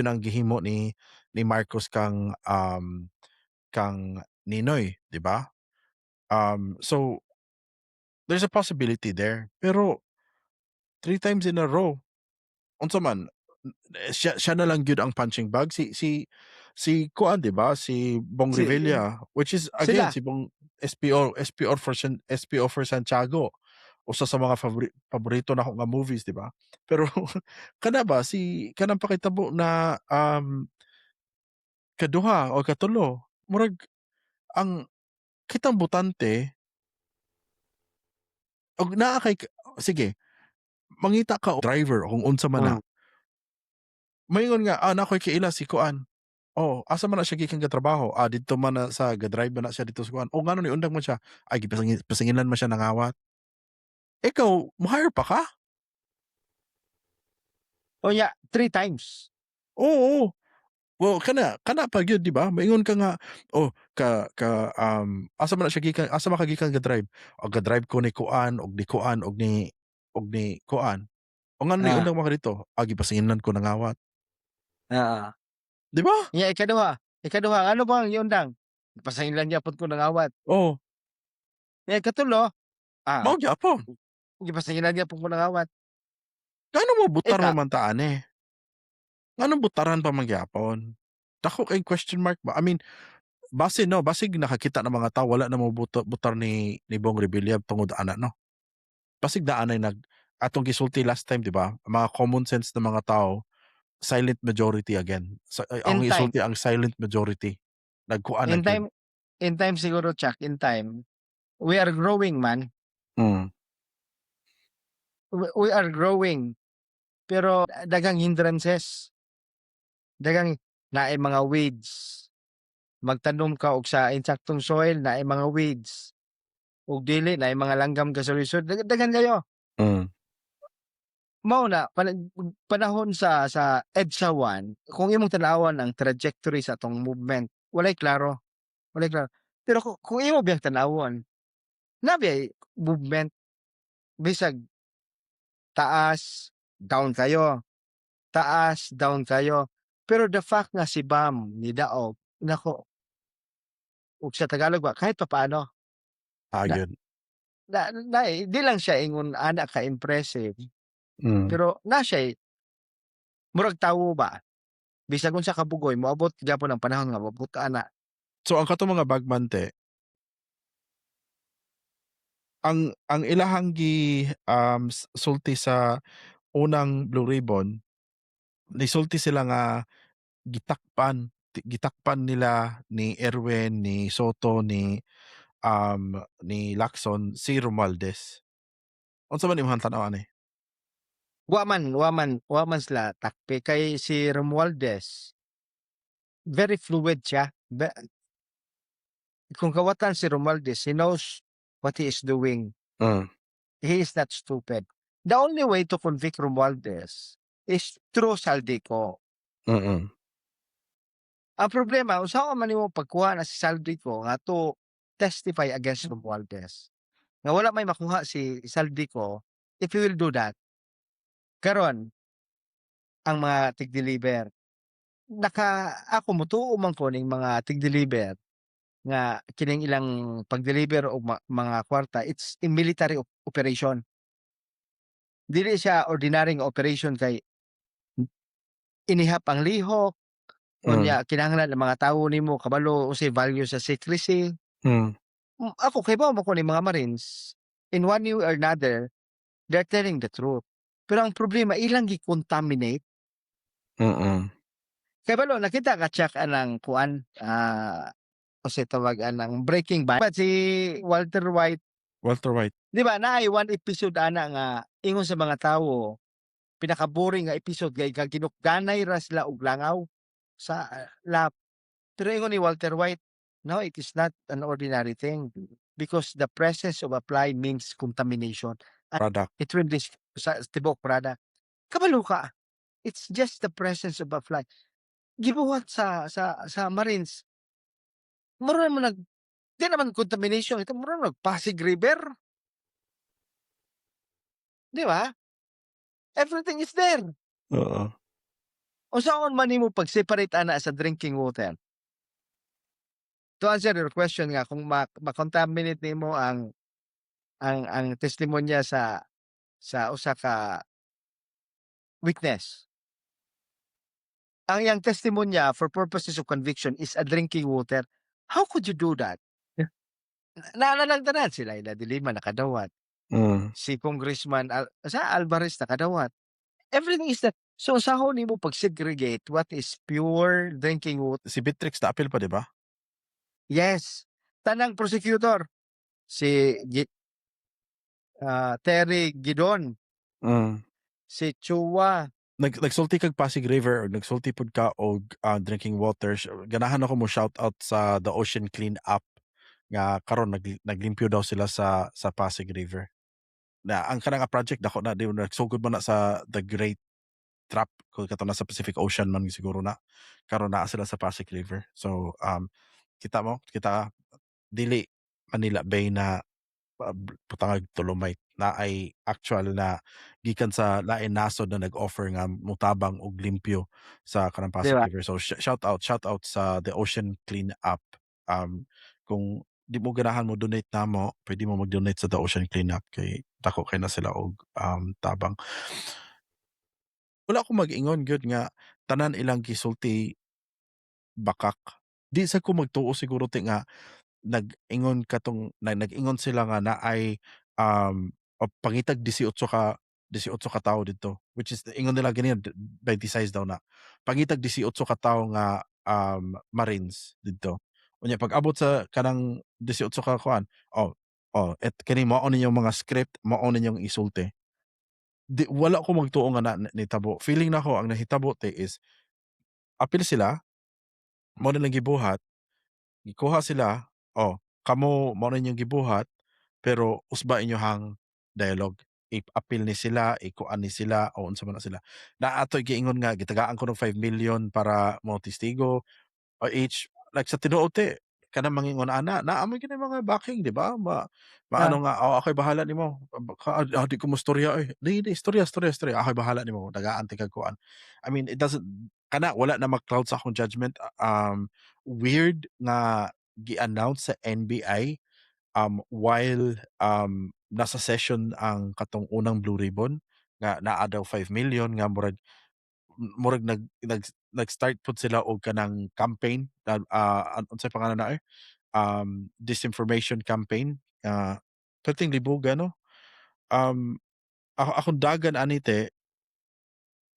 ang gihimo ni Marcos kang Ninoy, 'di ba? So there's a possibility there. Pero 3 times in a row, unsa man, siya na lang gyud ang punching bag, si kuan 'di ba, si Bong si Revilla, which is again sila, si Bong SPO for Santiago, usa sa mga paborito nako nga movies 'di ba? Pero kana ba kanang pakitabo na, kaduha o katulo, murag ang kitang botante og naa kay sige, mangita ka og driver kung unsa man na. Mm. Moingon nga, nakoy kaila si kuan. Oh, asa man na siya gikan gatrabaho? Didto man na sa ga-drive man na siya dito sa kuan. O ngano ni undang man siya? Ay pasingilan man siya nangawat. Ikaw, mo-hire pa ka? O nya 3 times. Oo. Well, kana pa gyud, di ba? Moingon ka nga, oh, asa man na siya gikan, asa man ka gikan ga-drive? O ga-drive ko ni kuan og ni kuan og ni kuan. O ngano ni Ah, undang man ka dito? Gipasingilan ko nangawat. oo. Di ba? Nya ikaduha, ano bang iundang? Pasahilan gyapon ko nangawat. Oh, Nya ikatulo, mao ah, gyapon. gipasahilan gyapon ko nangawat. Ngano mo butar Ika man ta ani? Nganong butaran pa man gyapon? Dako kay question mark ba? I mean, basig nakakita ng mga tao wala na mo butar ni Bong Revilla tungod ana no. Basig na anay atong gisulti last time, di ba? Ang mga common sense ng mga tao, silent majority again. Ang in time isulti ang silent majority. Nagkuan na in gyud. time in time siguro, Chuck, in time, we are growing man. Mm. We are growing, pero daghang hindrances, daghang naay mga weeds. Magtanom ka og sa insaktong soil, naay mga weeds. Ug dili naay mga langgam ka sa lisod, daghan kayo. Mm. Mao na panahon sa EDSA 1, kung imong tan-awan ang trajectory sa atong movement, walay klaro. Pero kung imo biyang tan-awon, nabiyay movement bisag taas, down kayo, taas, down kayo. Pero the fact nga si Bam nidaog, nako, ug sa Tagalog ba kahit papaano na Gyud. di lang siya ingon ana ka impressive, Mm. pero na siya'y murag tawo ba, bisag unsa ka bugoy moabot gyapon ang panahon nga maabot ana. So ang katong mga bagmante, ang ilahang sulti sa unang Blue Ribbon, nisulti sila nga gitakpan nila ni Erwin, ni Soto, ni Lacson si Romualdez. Unsa man imong tan-aw ani? Wa man sila takpe kay si Romualdez, very fluid siya. Kung kawatan si Romualdez, he knows what he is doing. Mm. He is not stupid. The only way to convict Romualdez is through Saldico. Mm. Ang problema, usaha man nimo pagkuha na si Saldico nga to testify against Romualdez. Nga wala may makuha si Saldico if he will do that. Karon ang mga tig-deliver. Ako mutuo man ko ning mga tig-deliver nga kining ilang pag-deliver og mga kwarta, it's a military operation. Dili siya ordinary nga operation kay inihap ang lihok, Mm. unya kinahanglan ang mga tawo nimo kabalo unsay value sa secrecy. Mm. Ako kay mao ko ni mga Marines, in one way or another, they're telling the truth. Pero ang problema ilang gi-contaminate. Mm. Kay balo nakita ka check anang kuan, unsay tawag anang Breaking Bad si Walter White, Walter White. di ba naay one episode ana nga ingon sa mga tawo, pinaka-boring nga episode kay ginukdanay ra sila og langaw sa lab. Pero ingon ni Walter White, no, it is not an ordinary thing because the presence of a fly means contamination. Product. It will sa tibok product. Kabalo ka. It's just the presence of a fly. Gibuhat sa Marines. Mura mo di naman contamination. Ito mura nag-Pasig River. Di ba? Everything is there. Oo. Unsaon man nimo pag-separate ana sa drinking water? To answer your question nga kung ma-contaminate nimo ang testimonya sa usa ka witness. Ang iyang testimonya for purposes of conviction is a drinking water. How could you do that? Yeah. Naalala lang tanan si Laila de Lima nakadawat, Mm. si Congressman Alvarez nakadawat. Everything is that. So sahon nimo pag-segregate what is pure drinking water. Si Beatrix na-apil pa, di ba? Yes, tanang prosecutor si Terry Gidon Mm. Si Chua, Nagsulti kag Pasig River or nagsulti pud ka og, drinking water, ganahan ako mo shoutout sa The Ocean Clean Up nga karon naglimpyo daw sila sa Pasig River. Na ang kanang nga project dako na, di nagsugod man na sa The Great Trap kung kato na sa Pacific Ocean man siguro na, karon naa sila sa Pasig River. So, kita dili Manila Bay na butangag Dolomite na ay actual na gikan sa lain nasod na nag-offer nga mutabang og limpyo sa kanang 'di Pasig ba? River. So shout out sa The Ocean Clean Up. Kung di mo ganahan mo donate namo, pwede mo mag-donate sa The Ocean Clean Up kay dako kay na sila og tabang. Wala akong mag-ingon gyud nga tanan ilang gisulti bakak. Di sad ko magtuo siguro ti nga nag-ingon sila nga naay, pangitag 18 ka tawo didto, which is ingon nila gani 26 daw na. Pangitag 18 ka tawo nga, Marines didto. Unya pag-abot sa kanang 18 ka kuan, kani mao ninyong mga script, mao ninyong isulti. Wala ko magtuo nga nahitabo. Feeling nako ang nahitabo is apil sila, mao nilang gibuhat. Gikuha sila, kamo mao na inyong gibuhat, pero usba inyohang dialogue. Apil ni sila, ikuan ni sila, o unsa man na sila. Na ato'y giingon nga gitagaan ko ng 5 million para mo testigo o each like sa tinuod ti kanang mangingon ana naa man gyud mga backing, 'di ba? Na Maano nga, ako'y bahala nimo, di ko mostorya, di istorya, istorya, istorya, ako'y bahala nimo, dagaan ti kag kuan. I mean, it doesn't kana wala na mag-cloud sa akong judgment. Weird nga gi-announce sa NBI, while, nasa session ang katong unang Blue Ribbon nga naa daw 5 million nga murag nag-start pud sila og kanang campaign na, unsay pangalan na, disinformation campaign, perting libugan 'no. Um, akong dagan ani te,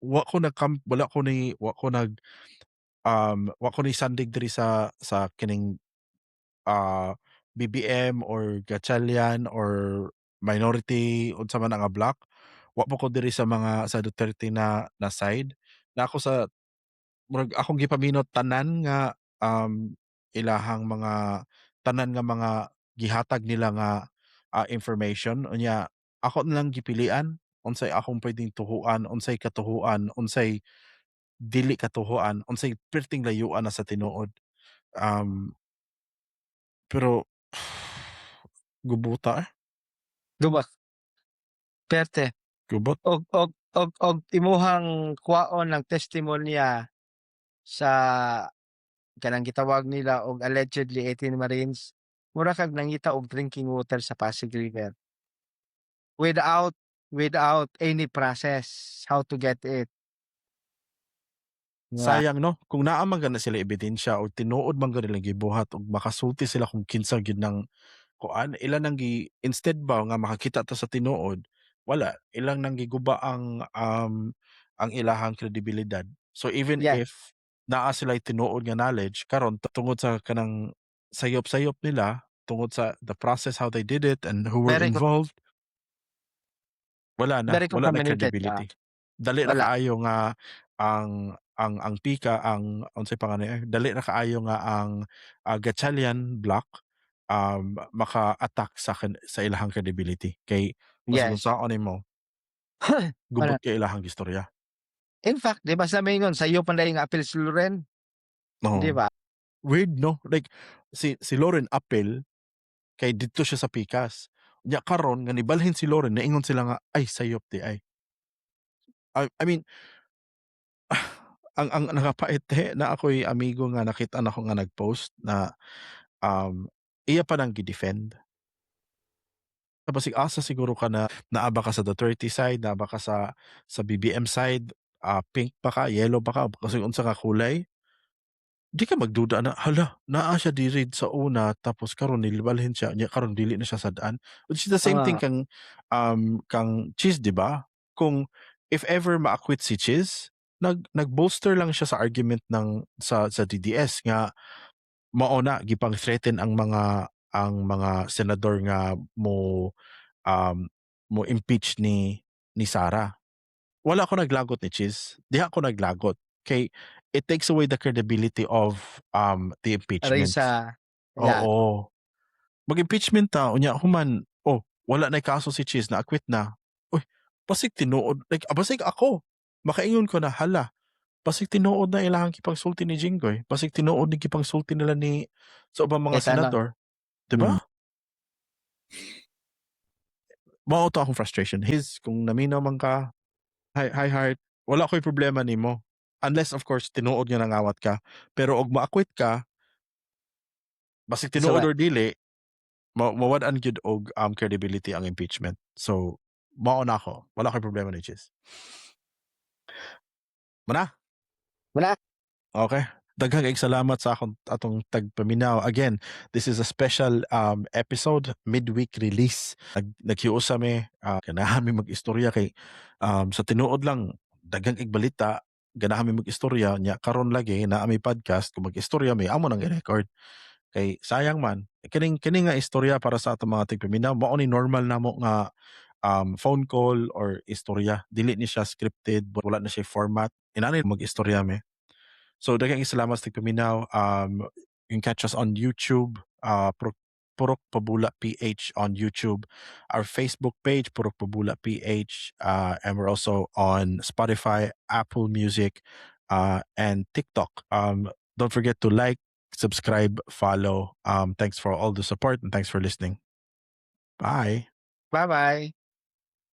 wa ko ni sandig diri sa kining, ah, BBM or Gatchalian or minority unsa man nga block. Wa po ko diri sa mga sa Duterte na side. Na ako sa murag akong gipaminot tanan nga, ilahang mga tanan nga mga gihatag nila nga, information. Unya ako na lang gipilian unsay akong puwedeng tuhuan, unsay katuhuan, unsay dili katuhuan, unsay perting layuan na sa tinuod. Um, pero gubuta, gubot, perte. gubot. Og imuhang kuhaon ng testimonya sa kanang gitawag nila og allegedly 18 Marines, mura kag nangita og drinking water sa Pasig River without without any process how to get it, nga Sayang 'no, kung naa man gana sila ebidensya o tinuod man gud nilang gibuhat ug makasulti sila kung kinsa gyud ng kuan, ilan nang instead ba nga makakita ta sa tinuod, wala, ilang nang giguba ang ilahang kredibilidad. So even yes, if naa sila'y tinuod nga knowledge karon tungod sa kanang sayop-sayop nila, tungod sa the process how they did it and who were very involved, very wala na contaminated siya, credibility. Dali ra wala. kaayo nga ang pika ang unsay pangalan, dali ra kaayo nga ang, Gatchalian block, maka-attack sa ilahang credibility. Kay basig Yes. unsaon nimo, Wala. gubot kay ilahang gistorya. In fact, 'di ba sa maingon sa'yo panday nga apil si Loren, 'di Oo. ba? Weird 'no, like si Lauren Apel kay didto siya sa pikas. Nya karon nga nibalhin si Lauren naingon sila nga, "Ay sayop di ay." I mean, ang nakapait na ako'y amigo nga nakita-an ako nga nag-post na, iya pa nang gi-defend. Basig asa siguro ka na naa ba ka sa Duterte side, naa ba ka sa BBM side, pink pa ka, yellow pa ka, kasi unsa nga kulay, di ka magduda na, "Hala, naa siya diri sa una tapos karon nilibalhin siya, nya karon dili na siya sadaan." Which is the same thing Ah, kang Cheese, 'di ba? Kung if ever ma-acquit si Cheese, nag-bolster lang siya sa argument sa DDS nga mao na gipang-threaten ang mga senador nga um, mo impeach ni Sarah. Wala ako naglagot ni Chiz. Diha ako naglagot. Kay it takes away the credibility of the impeachment. Risa, yeah. Oo. Mag-impeachment ta unya human, wala na kaso si Chiz na acquit na. Uy, basig tinuod like basig ako. Makaingon ko na hala. Basig tinuod na ilahang kipagsulti ni Jinggoy. Basig tinuod ni kipagsulti nila ni sa ubang mga Cayetano. senador. 'Di ba? Mao to akong frustration. Kung naminaw man ka, hi heart, wala ko'y problema nimo. Unless of course tinuod nga nangawat ka. Pero og ma-acquit ka, basig tinuod So, or dili, mawad-an gyud og credibility ang impeachment. So mao na ako. Wala ko'y problema ni Chiz. Mana? wala. Okay. Daghang kayong salamat sa atong tagpaminaw. Again, this is a special episode, midweek release. Naghiusa mi, ganahan mi mag-istorya kay sa tinuod lang daghang igbalita, ganahan mi mag-istorya nya karon lagi na ami podcast kung mag-istorya mi amo nang i-record. Kay sayang man kini nga istorya para sa atong mga tigpaminaw mao ni normal namo nga phone call or istorya. Dili ni siya scripted, wala na siya format. Inani mag-istorya mi. So daghang salamat sa pagpaminaw. You can catch us on YouTube, Purok Pabula PH on YouTube. Our Facebook page, Purok Pabula PH, and we're also on Spotify, Apple Music, and TikTok. Don't forget to like, subscribe, follow. Thanks for all the support and thanks for listening. Bye. Bye-bye.